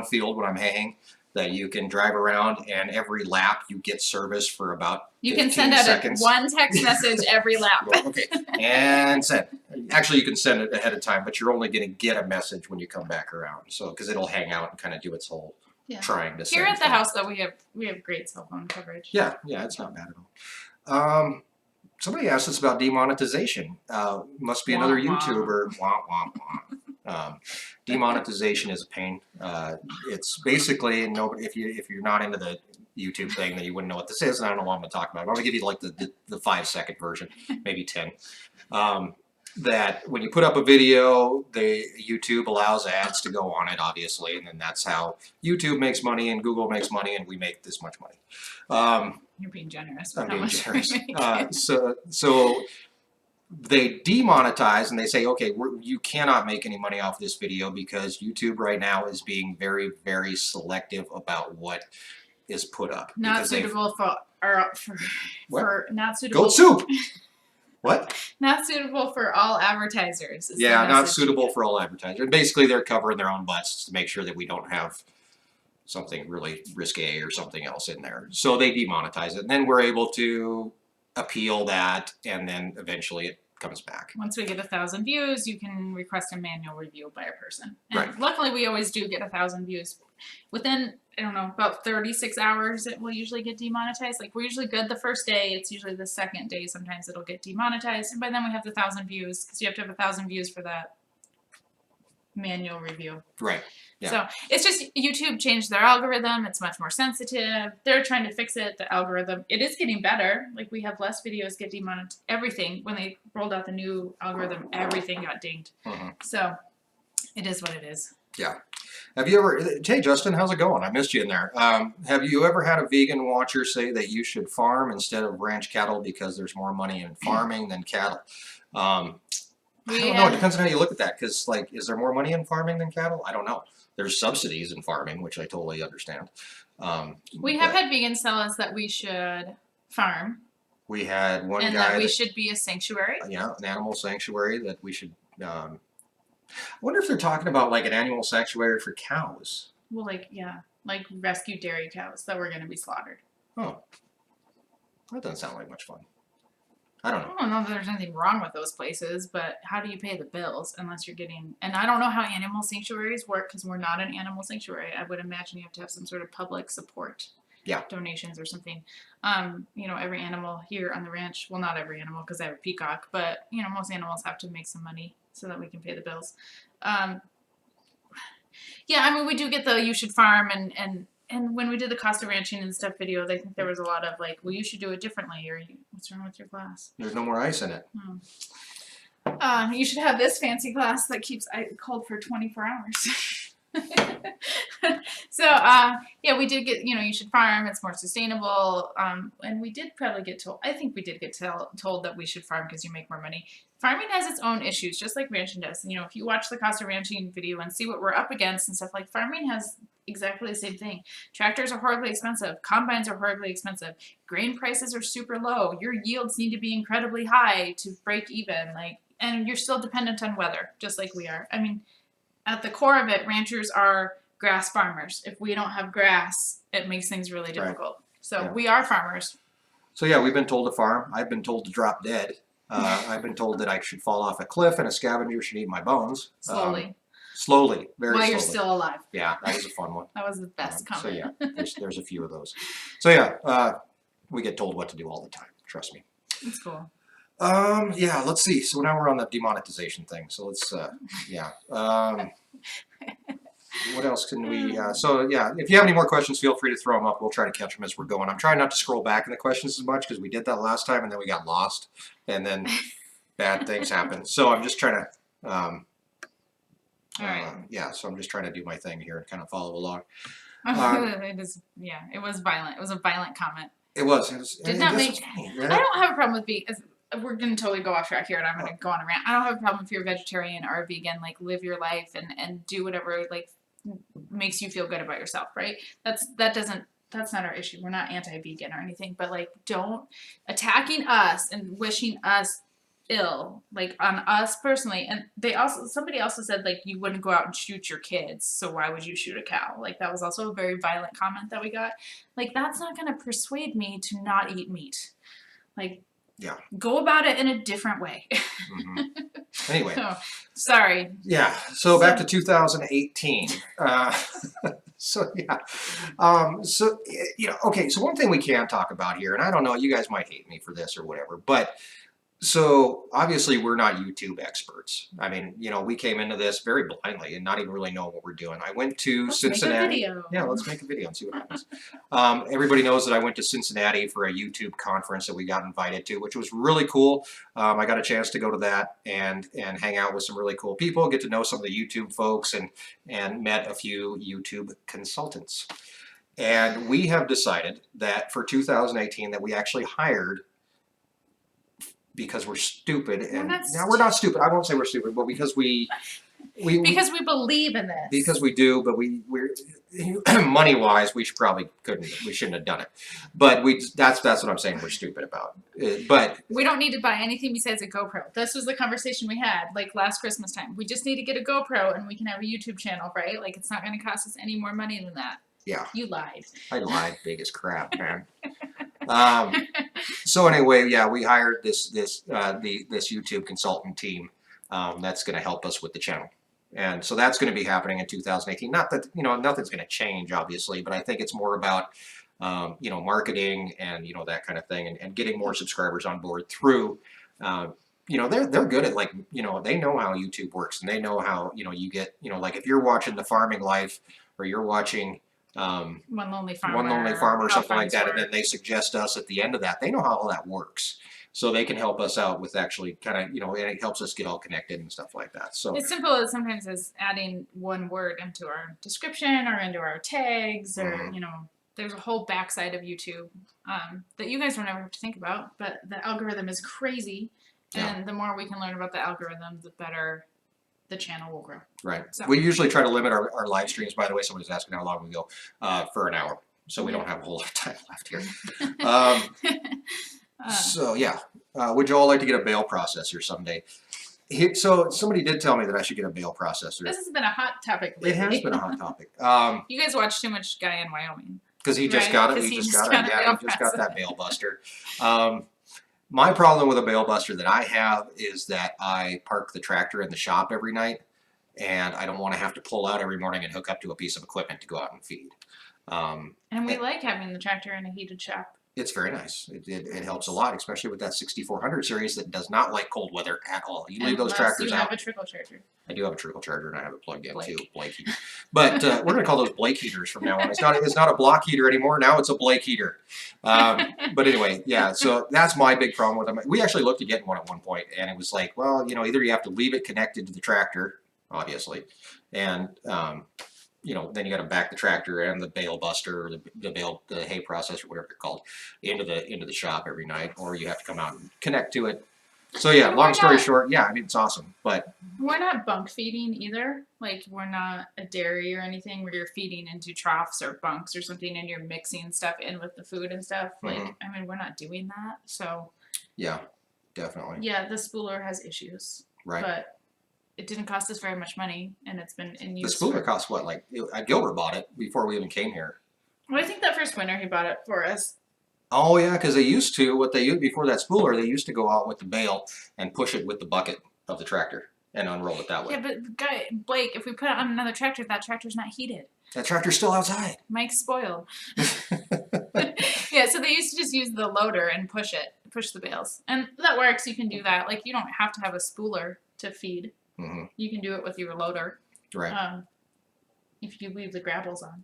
field when I'm haying that you can drive around, and every lap you get service for about You 15 can send out seconds. one text message every lap. Okay, and send. Actually, you can send it ahead of time, but you're only going to get a message when you come back around. So because it'll hang out and kind of do its whole trying to. Here send at the thing. house, though, we have great cell phone coverage. Yeah, it's not bad at all. Somebody asked us about demonetization. Must be another YouTuber. Wah, wah, wah. Demonetization is a pain. It's basically nobody. If you're not into the YouTube thing, then you wouldn't know what this is. And I don't know what I'm going to talk about. I'm going to give you like the 5-second version, maybe 10. That when you put up a video, YouTube allows ads to go on it, obviously, and then that's how YouTube makes money and Google makes money, and we make this much money. You're being generous. I'm being generous. So they demonetize and they say, okay, you cannot make any money off this video because YouTube right now is being very, very selective about what is put up. Not suitable for not suitable. Goat soup. What? Not suitable for all advertisers. Yeah, not suitable for all advertisers. Basically, they're covering their own butts to make sure that we don't have something really risque or something else in there. So they demonetize it, and then we're able to appeal that, and then eventually it comes back. Once we get 1,000 views, you can request a manual review by a person. And right. Luckily, we always do get 1,000 views. Within, I don't know, about 36 hours, it will usually get demonetized. Like, we're usually good the first day. It's usually the second day. Sometimes it'll get demonetized. And by then we have the 1,000 views, because you have to have 1,000 views for that manual review. Right. Yeah. So it's just YouTube changed their algorithm. It's much more sensitive. They're trying to fix it. The algorithm, it is getting better. Like, we have less videos get demonetized. Everything, when they rolled out the new algorithm, everything got dinged. Mm-hmm. So it is what it is. Yeah. Have you ever, hey Justin, how's it going? I missed you in there. Have you ever had a vegan watcher say that you should farm instead of ranch cattle because there's more money in farming than cattle? I don't know. It depends on how you look at that. Because, like, is there more money in farming than cattle? I don't know. There's subsidies in farming, which I totally understand. We have had vegans tell us that we should farm. We had one and guy that we should be a sanctuary. Yeah, an animal sanctuary that we should. I wonder if they're talking about like an animal sanctuary for cows. Well, like rescue dairy cows that were going to be slaughtered. Oh, that doesn't sound like much fun. I don't know. I don't know that there's anything wrong with those places, but how do you pay the bills unless you're getting... And I don't know how animal sanctuaries work because we're not an animal sanctuary. I would imagine you have to have some sort of public support. Yeah. Donations or something. Every animal here on the ranch, well, not every animal because I have a peacock, but, most animals have to make some money so that we can pay the bills. We do get the you should farm and when we did the cost of ranching and stuff videos, I think there was a lot of like, well, you should do it differently, or what's wrong with your glass? There's no more ice in it. You should have this fancy glass that keeps cold for 24 hours. So, we did get, you should farm, it's more sustainable, and we did probably get told, I think we did get told that we should farm because you make more money. Farming has its own issues, just like ranching does. And, if you watch the cost of ranching video and see what we're up against and stuff, like farming has exactly the same thing. Tractors are horribly expensive. Combines are horribly expensive. Grain prices are super low. Your yields need to be incredibly high to break even. And you're still dependent on weather, just like we are. I mean, at the core of it, ranchers are grass farmers. If we don't have grass, it makes things really difficult. Right. So we are farmers. So we've been told to farm. I've been told to drop dead. I've been told that I should fall off a cliff and a scavenger should eat my bones. Slowly. Slowly, very slowly. While you're still alive. Yeah, that was a fun one. That was the best comment. There's a few of those. So we get told what to do all the time. Trust me. It's cool. Let's see. So now we're on the demonetization thing. So let's, what else can we, if you have any more questions, feel free to throw them up. We'll try to catch them as we're going. I'm trying not to scroll back in the questions as much because we did that last time and then we got lost and then bad things happen. So I'm just trying to, all right. So I'm just trying to do my thing here and kind of follow along. It was violent. It was a violent comment. It was. I don't have a problem with being, we're going to totally go off track here and I'm going to go on a rant. I don't have a problem if you're a vegetarian or a vegan, like live your life and do whatever like makes you feel good about yourself, right? That's not our issue. We're not anti-vegan or anything, but like don't attacking us and wishing us ill, like on us personally. And somebody also said like you wouldn't go out and shoot your kids, so why would you shoot a cow? Like that was also a very violent comment that we got. Like that's not going to persuade me to not eat meat. Like, yeah, go about it in a different way. Mm-hmm. Anyway, oh, sorry. Yeah. So back to 2018. So yeah. So okay. So one thing we can talk about here, and I don't know, you guys might hate me for this or whatever, but so obviously we're not YouTube experts. I mean, we came into this very blindly and not even really knowing what we're doing. I went to Let's Cincinnati. make a video. Yeah, let's make a video and see what happens. Everybody knows that I went to Cincinnati for a YouTube conference that we got invited to, which was really cool. I got a chance to go to that and hang out with some really cool people, get to know some of the YouTube folks, and met a few YouTube consultants. And we have decided that for 2018 that we actually hired, because we're stupid, and now we're not stupid. I won't say we're stupid, but because we believe in this. Because we do, but we're money wise, we shouldn't have done it. But that's what I'm saying. We're stupid about. But we don't need to buy anything besides a GoPro. This was the conversation we had like last Christmas time. We just need to get a GoPro and we can have a YouTube channel, right? Like it's not going to cost us any more money than that. Yeah, you lied. I lied, big as crap, man. So anyway, yeah, we hired this YouTube consultant team that's going to help us with the channel, and so that's going to be happening in 2018. Not that nothing's going to change, obviously, but I think it's more about marketing and that kind of thing, and getting more subscribers on board through. They're good at they know how YouTube works, and they know how you get like if you're watching The Farming Life or you're watching One Lonely Farmer or something like that, and then they suggest us at the end of that. They know how all that works, so they can help us out with actually kind of and it helps us get all connected and stuff like that. So it's simple as sometimes as adding one word into our description or into our tags, or there's a whole backside of YouTube that you guys don't ever have to think about, but the algorithm is crazy, and the more we can learn about the algorithm, the better the channel will grow. Right. So. We usually try to limit our live streams, by the way. Somebody's asking how long we go, for an hour. So we don't have a whole lot of time left here. So yeah, would you all like to get a Bale processor someday? So somebody did tell me that I should get a Bale processor. This has been a hot topic lately. It has been a hot topic. You guys watch too much Guy in Wyoming. Because he just got it. He just got it. Yeah, he just got that Bale Buster. My problem with a Bale Buster that I have is that I park the tractor in the shop every night, and I don't want to have to pull out every morning and hook up to a piece of equipment to go out and feed. And we like having the tractor in a heated shop. It's very nice. It helps a lot, especially with that 6400 series that does not like cold weather at all. You leave those tractors out. You have a trickle charger. I do have a trickle charger, and I have it plugged in too, Blake heater. But we're going to call those Blake heaters from now on. It's not a block heater anymore. Now it's a Blake heater. But anyway, yeah. So that's my big problem with them. We actually looked at getting one at one point, and it was like, well, either you have to leave it connected to the tractor, obviously, and then you got to back the tractor and the Bale Buster or the hay processor, whatever they're called, into the shop every night, or you have to come out and connect to it. So yeah, long story short, yeah, I mean it's awesome, but we're not bunk feeding either. Like we're not a dairy or anything where you're feeding into troughs or bunks or something, and you're mixing stuff in with the food and stuff. Like I mean, we're not doing that. So yeah, definitely. Yeah, the spooler has issues, right? But it didn't cost us very much money, and it's been in use. The spooler cost what? Like Gilbert bought it before we even came here. Well, I think that first winter he bought it for us. Oh yeah, because before that spooler, they used to go out with the bale and push it with the bucket of the tractor and unroll it that way. Yeah, but Blake, if we put it on another tractor, that tractor's not heated. That tractor's still outside. Mike's spoiled. Yeah, so they used to just use the loader and push the bales, and that works. You can do that. Like you don't have to have a spooler to feed. You can do it with your loader. Right. If you leave the grapples on,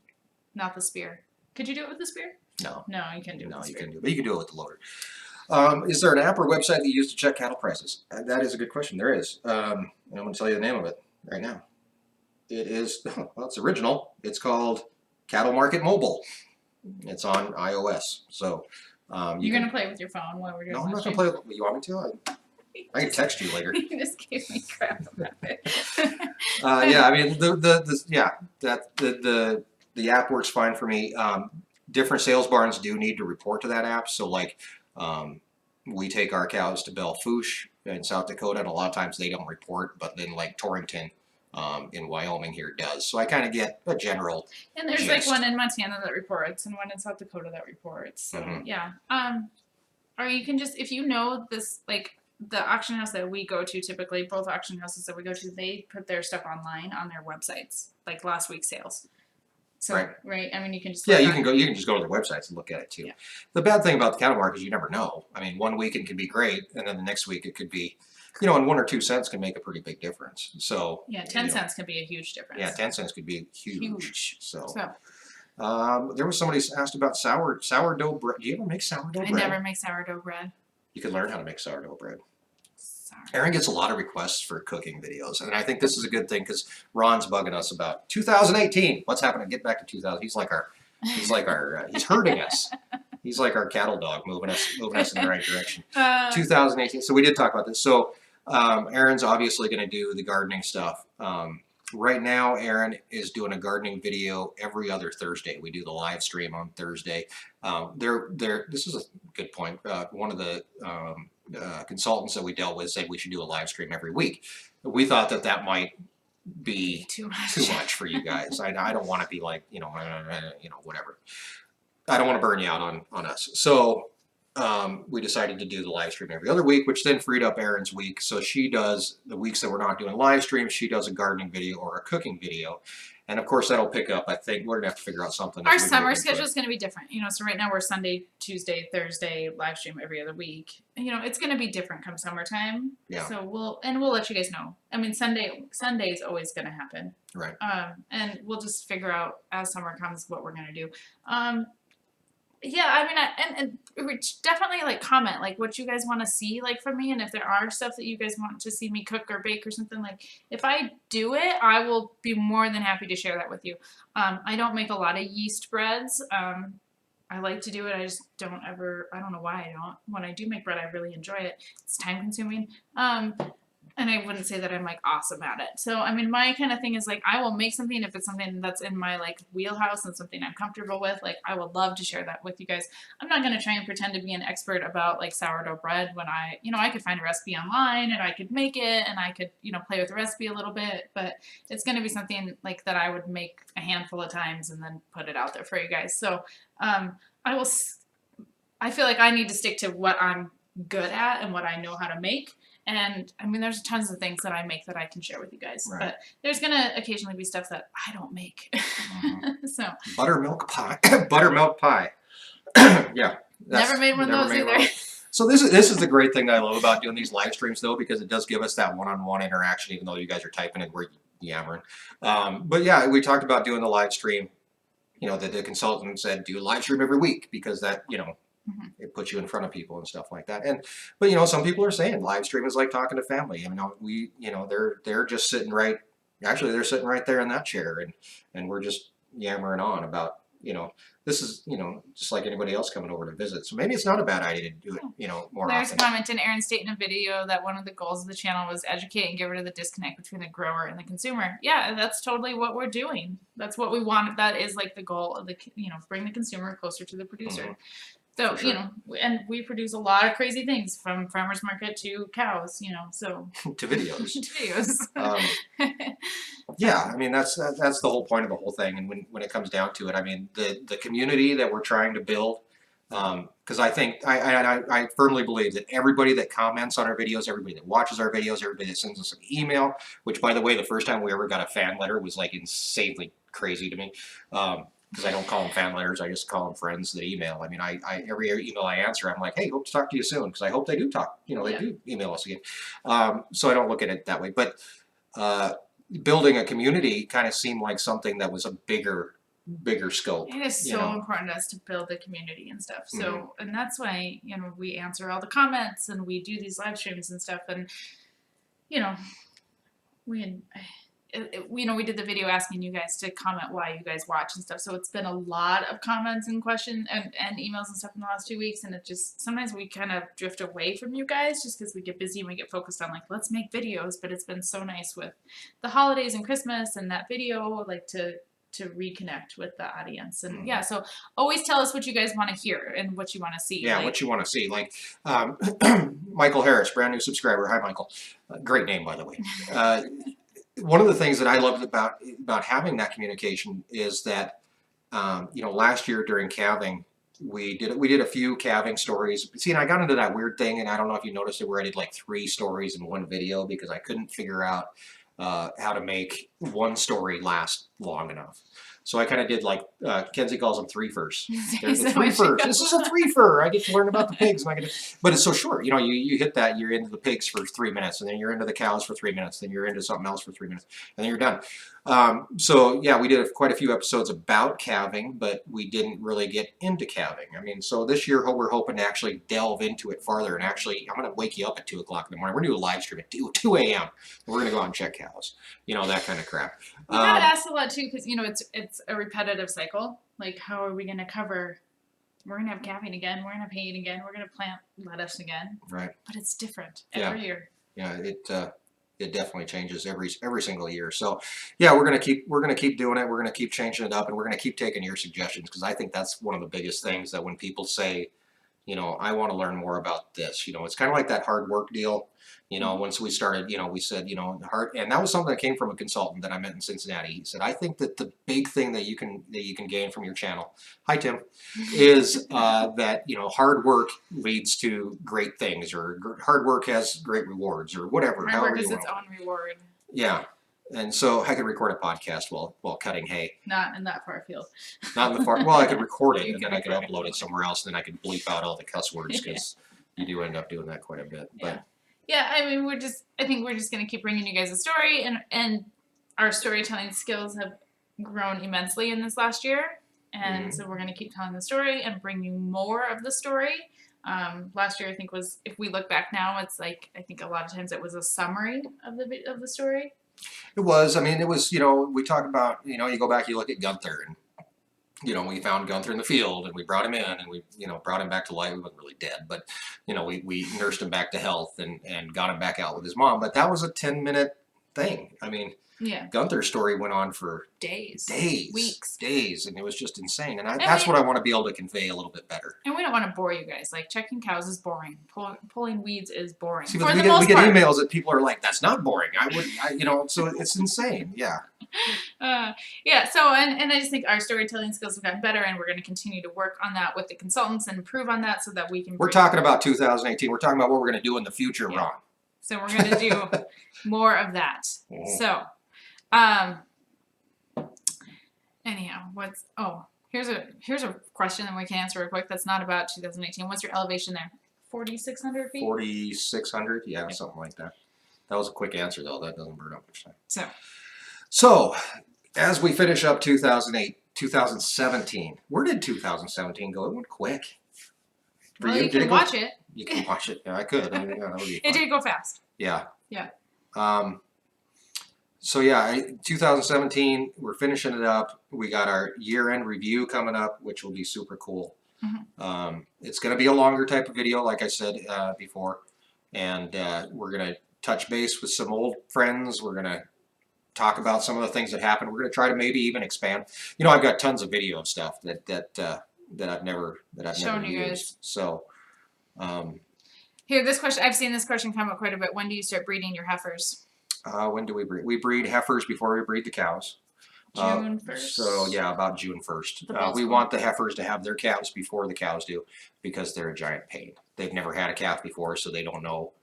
not the spear. Could you do it with the spear? No. No, you can't do it with the No, you spear. can do it. But you can do it with the loader. Is there an app or website that you use to check cattle prices? That is a good question. There is. And I'm going to tell you the name of it right now. It is, well, it's original. It's called Cattle Market Mobile. It's on iOS. So you're going to play with your phone while we're doing No, I'm not going to play with it. You want me to? I can text you later. You just gave me crap about it. Yeah, I mean the app works fine for me. Different sales barns do need to report to that app. So like we take our cows to Belle Fourche in South Dakota, and a lot of times they don't report, but then like Torrington in Wyoming here does. So I kind of get a general And there's gist. like one in Montana that reports and one in South Dakota that reports. So yeah. Or you can just, if you know this, like the auction house that we go to typically, both auction houses that we go to, they put their stuff online on their websites, like last week's sales. So, right. I mean, you can just you can just go to their websites and look at it too. Yeah. The bad thing about the cattle market is you never know. I mean, one week it can be great, and then the next week it could be, you know, and 1 or 2 cents can make a pretty big difference. So yeah, 10 cents can be a huge difference. Yeah, 10 cents could be huge. So there was somebody asked about sourdough bread. Do you ever make sourdough bread? I never make sourdough bread. You could learn how to make sourdough bread. Sorry. Erin gets a lot of requests for cooking videos, and I think this is a good thing because Ron's bugging us about 2018. What's happening? Get back to 2000. He's herding us. He's like our cattle dog, moving us in the right direction. 2018. So we did talk about this. So Erin's obviously going to do the gardening stuff. Right now, Erin is doing a gardening video every other Thursday. We do the live stream on Thursday. This is a good point. One of the consultants that we dealt with said we should do a live stream every week. We thought that might be too much for you guys. I don't want to be like, whatever. I don't want to burn you out on us. So we decided to do the live stream every other week, which then freed up Erin's week. So she does the weeks that we're not doing live streams, she does a gardening video or a cooking video. And of course that'll pick up. I think we're gonna have to figure out something. Our summer schedule is gonna be different. So right now we're Sunday, Tuesday, Thursday, live stream every other week. It's gonna be different come summertime. Yeah. So we'll let you guys know. I mean, Sunday is always gonna happen. Right. And we'll just figure out as summer comes what we're gonna do. Yeah, I mean, and definitely like comment like what you guys want to see like from me, and if there are stuff that you guys want to see me cook or bake or something, like if I do it, I will be more than happy to share that with you. I don't make a lot of yeast breads. I like to do it. I just I don't know why I don't. When I do make bread, I really enjoy it. It's time consuming. And I wouldn't say that I'm like awesome at it. So, I mean, my kind of thing is like, I will make something if it's something that's in my like wheelhouse and something I'm comfortable with. Like, I would love to share that with you guys. I'm not going to try and pretend to be an expert about like sourdough bread when I could find a recipe online and I could make it and I could, play with the recipe a little bit, but it's going to be something like that I would make a handful of times and then put it out there for you guys. So, I feel like I need to stick to what I'm good at and what I know how to make. And I mean, there's tons of things that I make that I can share with you guys, right. But there's gonna occasionally be stuff that I don't make. Mm-hmm. So buttermilk pie. Yeah. Never made one of those either. So this is the great thing that I love about doing these live streams though, because it does give us that one-on-one interaction, even though you guys are typing and we're yammering. But yeah, we talked about doing the live stream. The consultant said do a live stream every week because that, Mm-hmm. it puts you in front of people and stuff like that. But some people are saying live stream is like talking to family. They're just sitting right. Actually, they're sitting right there in that chair, and we're just yammering on about this is just like anybody else coming over to visit. So maybe it's not a bad idea to do it more There's often. a comment in Erin stating a video that one of the goals of the channel was educate and get rid of the disconnect between the grower and the consumer. Yeah, that's totally what we're doing. That's what we want. That is like the goal of the bring the consumer closer to the producer. Mm-hmm. So, sure. And we produce a lot of crazy things from farmer's market to cows, so. To videos. To videos. Yeah, I mean, that's the whole point of the whole thing. And when it comes down to it, I mean, the community that we're trying to build, because I think, I firmly believe that everybody that comments on our videos, everybody that watches our videos, everybody that sends us an email, which by the way, the first time we ever got a fan letter was like insanely crazy to me. Because I don't call them fan letters, I just call them friends that email. I mean, every email I answer, I'm like, hey, hope to talk to you soon, because I hope they do talk, they do email us again. So I don't look at it that way. But building a community kind of seemed like something that was a bigger scope. It is so important to us to build the community and stuff. So, and that's why, we answer all the comments and we do these live streams and stuff. And, we did the video asking you guys to comment why you guys watch and stuff. So it's been a lot of comments and questions and emails and stuff in the last 2 weeks. And it just, sometimes we kind of drift away from you guys just because we get busy and we get focused on like, let's make videos. But it's been so nice with the holidays and Christmas and that video, like to to reconnect with the audience. And yeah, so always tell us what you guys want to hear and what you want to see. Yeah, what you want to see. Like Michael Harris, brand new subscriber. Hi, Michael. Great name, by the way. One of the things that I loved about having that communication is that last year during calving, we did a few calving stories. See, and I got into that weird thing, and I don't know if you noticed it, where I did like 3 stories in one video because I couldn't figure out how to make one story last long enough. So I kind of did like Kenzie calls them 3-fers. They're the 3-fers. This is a 3-fer. I get to learn about the pigs, and but it's so short. You hit that, you're into the pigs for 3 minutes, and then you're into the cows for 3 minutes, then you're into something else for 3 minutes, and then you're done. So yeah, we did quite a few episodes about calving, but we didn't really get into calving. I mean, so this year we're hoping to actually delve into it farther, and actually I'm going to wake you up at 2 o'clock in the morning. We're going to do a live stream at 2 a.m. We're going to go out and check cows, that kind of crap. We got asked a lot too, because it's a repetitive cycle. Like, how are we going to cover? We're going to have calving again. We're going to have haying again. We're going to plant lettuce again. Right. But it's different every year. Yeah, it definitely changes every single year. So yeah, we're gonna keep doing it. We're gonna keep changing it up, and we're gonna keep taking your suggestions, because I think that's one of the biggest things, that when people say, I want to learn more about this, it's kind of like that hard work deal. Once we started, we said, hard, and that was something that came from a consultant that I met in Cincinnati. He said, I think that the big thing that you can gain from your channel, hi Tim, is that hard work leads to great things, or hard work has great rewards, or whatever. Hard work is its own reward. Yeah. And so I could record a podcast while cutting hay. Not in that far field. Not in the far. Well, I could record it, and then I could upload it somewhere else, and then I could bleep out all the cuss words, because you do end up doing that quite a bit. But yeah, I mean, I think we're just gonna keep bringing you guys a story, and our storytelling skills have grown immensely in this last year, and so we're gonna keep telling the story and bring you more of the story. Last year, I think, was, if we look back now, it's like, I think a lot of times it was a summary of the story. It was. I mean, it was. We talk about. You go back, you look at Gunther, and we found Gunther in the field, and we brought him in, and we brought him back to life. He wasn't really dead, but we nursed him back to health, and got him back out with his mom. But that was a 10-minute thing. I mean, yeah, Gunther's story went on for days, weeks, and it was just insane. And that's what I want to be able to convey a little bit better. And we don't want to bore you guys. Like, checking cows is boring. Pulling weeds is boring. See, but we get emails that people are like, "That's not boring." So it's insane. Yeah. Yeah. So and I just think our storytelling skills have gotten better, and we're going to continue to work on that with the consultants and improve on that, so that we can. We're talking about 2018. We're talking about what we're going to do in the future, Ron. So we're going to do more of that. So. Anyhow, here's a question that we can answer real quick. That's not about 2018. What's your elevation there? 4,600 feet? 4,600, yeah, something like that. That was a quick answer, though. That doesn't burn up much time. So, as we finish up 2017, where did 2017 go? It went quick. Well, you can watch it. You can watch it. Yeah, I could. I mean, that would be fun. It did go fast. Yeah. Yeah. So yeah, 2017, we're finishing it up. We got our year-end review coming up, which will be super cool. It's going to be a longer type of video, like I said before, and we're going to touch base with some old friends. We're going to talk about some of the things that happened. We're going to try to maybe even expand. I've got tons of video stuff that I've never shown you used. guys. So here, this question, I've seen this question come up quite a bit. When do you start breeding your heifers? When do we breed? We breed heifers before we breed the cows. June 1st. So yeah, about June 1st. We want the heifers to have their calves before the cows do, because they're a giant pain. They've never had a calf before, so they don't know.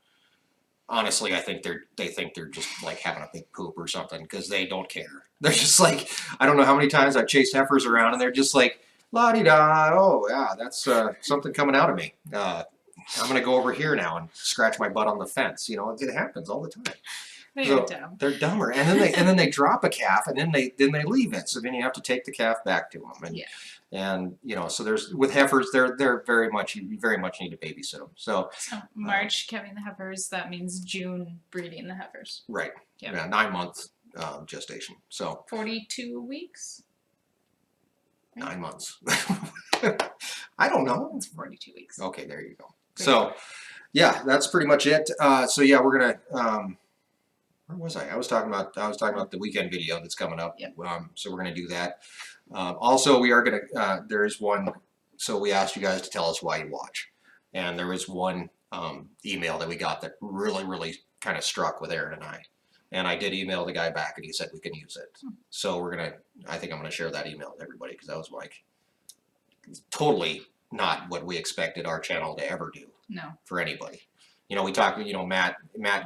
Honestly, I think they think they're just like having a big poop or something, because they don't care. They're just like, I don't know how many times I've chased heifers around, and they're just like, la-di-da, oh yeah, that's something coming out of me. I'm gonna go over here now and scratch my butt on the fence. It happens all the time. They're dumb. They're dumber, and then they drop a calf, and then they leave it. So then you have to take the calf back to them, and so there's with heifers, they're very much you very much need to babysit them. So March calving the heifers, that means June breeding the heifers. Right. Yep. Yeah, 9-month gestation. So 42 weeks. Right? 9 months. I don't know. It's 42 weeks. Okay, there you go. Great. So yeah, that's pretty much it. So yeah, we're Where was I? I was talking about the weekend video that's coming up. Yep. So we're gonna do that. Also, we are gonna. There is one. So we asked you guys to tell us why you watch, and there was one email that we got that really kind of struck with Erin and I. And I did email the guy back, and he said we can use it. So we're gonna. I think I'm gonna share that email with everybody because that was like totally not what we expected our channel to ever do. No. For anybody. You know, we talk. You know, Matt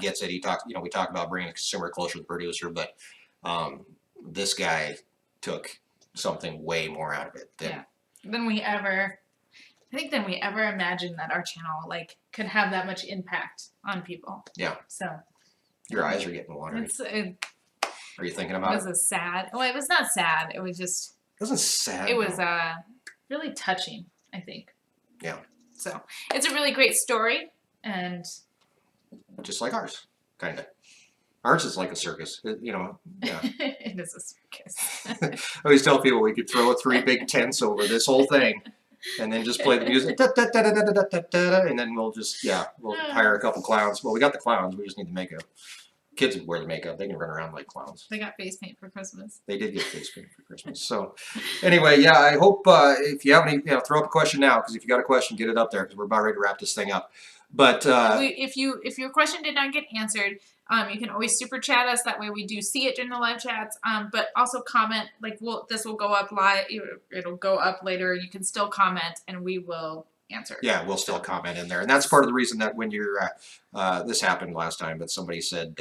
gets it. He talks. You know, we talk about bringing the consumer closer to the producer, but this guy took something way more out of it than we ever. I think than we ever imagined that our channel like could have that much impact on people. Yeah. So. Your eyes are getting watery. Are you thinking about it? It was a sad. Well, it was not sad. It was just. It wasn't sad. It was really touching, I think. Yeah. So it's a really great story, and just like ours, kind of. Ours is like a circus, you know. Yeah. It is a circus. I always tell people we could throw 3 big tents over this whole thing, and then just play the music, and then we'll just we'll hire a couple clowns. Well, we got the clowns. We just need the makeup. Kids wear the makeup. They can run around like clowns. They got face paint for Christmas. They did get face paint for Christmas. So, anyway, yeah, I hope if you have any, throw up a question now, because if you got a question, get it up there, because we're about ready to wrap this thing up. But if your question did not get answered, you can always super chat us. That way, we do see it during the live chats. But also comment. Like, this will go up live. It'll go up later. You can still comment, and we will answer. Yeah, we'll still comment in there, and that's part of the reason that when you're this happened last time, but somebody said,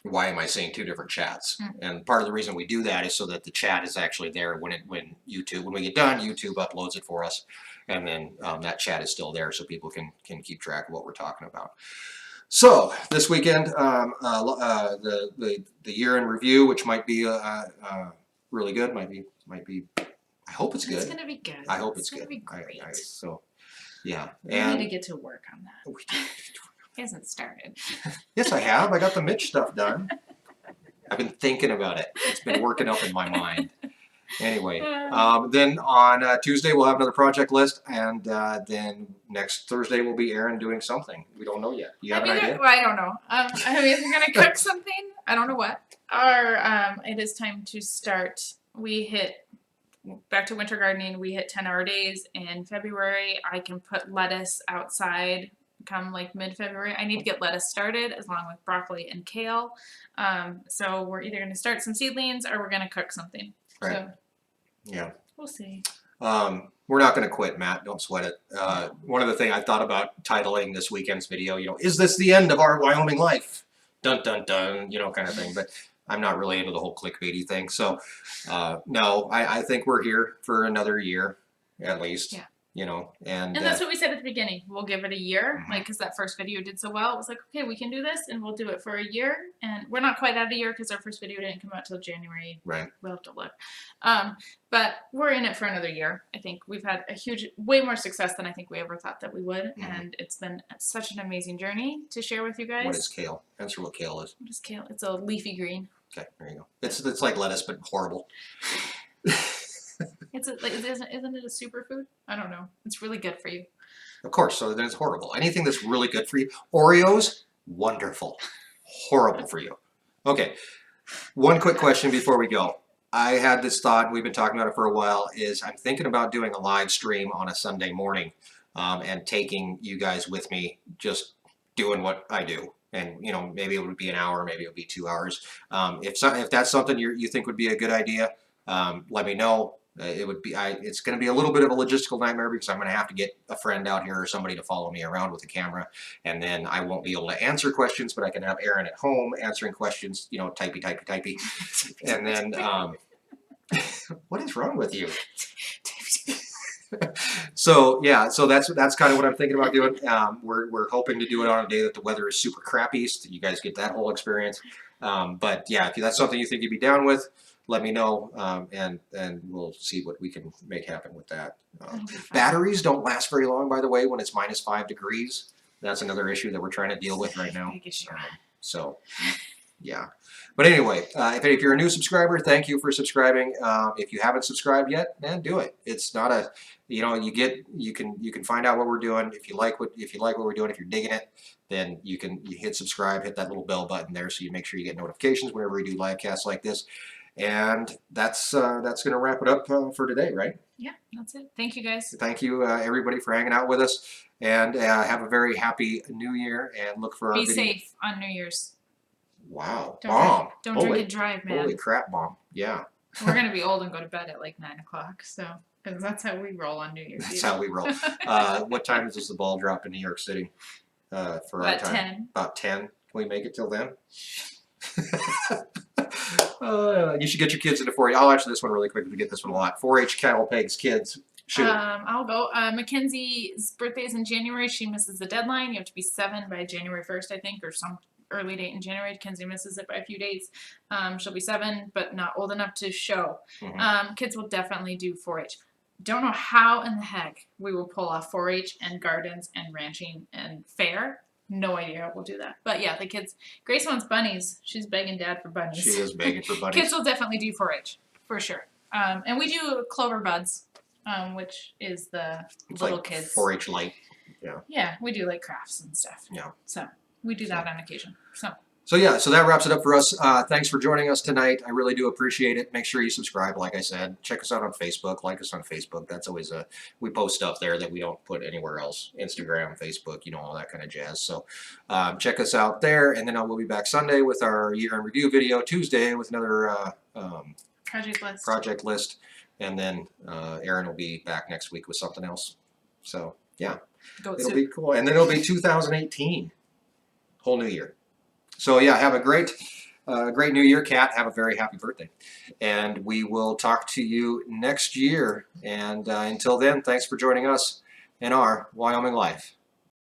why am I seeing 2 different chats? And part of the reason we do that is so that the chat is actually there when we get done, YouTube uploads it for us, and then that chat is still there so people can keep track of what we're talking about. So this weekend, the year in review, which might be really good, might be. I hope it's good. It's gonna be good. I hope it's good. Gonna be great. So, yeah. We need to get to work on that. It hasn't started. Yes, I have. I got the Mitch stuff done. I've been thinking about it. It's been working up in my mind. Anyway, then on Tuesday we'll have another project list, and then next Thursday will be Erin doing something. We don't know yet. You have an idea? Well, I don't know. I mean, we're gonna cook something. I don't know what. It is time to start. We hit. Back to winter gardening, we hit 10-hour days in February. I can put lettuce outside come like mid-February. I need to get lettuce started along with broccoli and kale. So we're either going to start some seedlings or we're going to cook something. Right. So, yeah. We'll see. We're not going to quit, Matt. Don't sweat it. One of the things I thought about titling this weekend's video, is this the end of our Wyoming life? Dun, dun, dun, kind of thing. But I'm not really into the whole clickbaity thing. So, no, I think we're here for another year at least. Yeah. And that's what we said at the beginning. We'll give it a year, because that first video did so well. It was like, okay, we can do this, and we'll do it for a year. And we're not quite at a year because our first video didn't come out till January. Right. We'll have to look. But we're in it for another year. I think we've had way more success than I think we ever thought that we would, and it's been such an amazing journey to share with you guys. What is kale? Answer what kale is. What is kale? It's a leafy green. Okay, there you go. It's like lettuce, but horrible. Isn't it a superfood? I don't know. It's really good for you. Of course. So then it's horrible. Anything that's really good for you. Oreos, wonderful. Horrible for you. Okay. One quick question before we go. I had this thought. We've been talking about it for a while. Is I'm thinking about doing a live stream on a Sunday morning, and taking you guys with me, just doing what I do. And maybe it would be an hour, maybe it would be 2 hours. If that's something you think would be a good idea, let me know. It's going to be a little bit of a logistical nightmare because I'm going to have to get a friend out here or somebody to follow me around with a camera, and then I won't be able to answer questions, but I can have Erin at home answering questions, typey, and then what is wrong with you? So that's kind of what I'm thinking about doing. We're hoping to do it on a day that the weather is super crappy, so you guys get that whole experience. But yeah, if that's something you think you'd be down with, let me know, and we'll see what we can make happen with that. Batteries don't last very long, by the way, when it's -5 degrees. That's another issue that we're trying to deal with right now. Big issue. So Yeah. But anyway, if you're a new subscriber, thank you for subscribing. If you haven't subscribed yet, man, do it. It's not a, you can find out what we're doing. If you like what we're doing, if you're digging it, then you hit subscribe, hit that little bell button there, so you make sure you get notifications whenever we do live casts like this. And that's going to wrap it up for today, right? Yeah, that's it. Thank you, guys. Thank you, everybody, for hanging out with us, and have a very happy New Year. And look for our Be video. safe on New Year's. Wow, Don't bomb! Don't drink and drive, man. Holy crap, bomb! Yeah. We're gonna be old and go to bed at like 9 o'clock, so because that's how we roll on New Year's Eve. That's how we roll. What time does the ball drop in New York City? For our At time? 10. About 10. Can we make it till then? You should get your kids into 4-H. I'll answer this one really quick. We get this one a lot. 4-H cattle pigs kids. Shoot. I'll go. Mackenzie's birthday is in January. She misses the deadline. You have to be 7 by January 1st, I think, or some early date in January. Kenzie misses it by a few days. She'll be 7, but not old enough to show. Kids will definitely do 4-H. Don't know how in the heck we will pull off 4-H and gardens and ranching and fair. No idea how we'll do that. But yeah, the kids. Grace wants bunnies. She's begging Dad for bunnies. She is begging for bunnies. Kids will definitely do 4-H for sure. And we do clover buds, which is the It's little like kids. 4-H light. Yeah. Yeah, we do like crafts and stuff. Yeah. So we do that on occasion. So yeah, so that wraps it up for us. Thanks for joining us tonight. I really do appreciate it. Make sure you subscribe, like I said. Check us out on Facebook. Like us on Facebook. That's always we post stuff there that we don't put anywhere else. Instagram, Facebook, all that kind of jazz. So check us out there. And then we'll be back Sunday with our year in review video. Tuesday with another project list. And then Erin will be back next week with something else. So yeah, it'll be cool. And then it'll be 2018. Whole new year. So yeah, have a great new year, Kat. Have a very happy birthday. And we will talk to you next year. And until then, thanks for joining us in our Wyoming Life.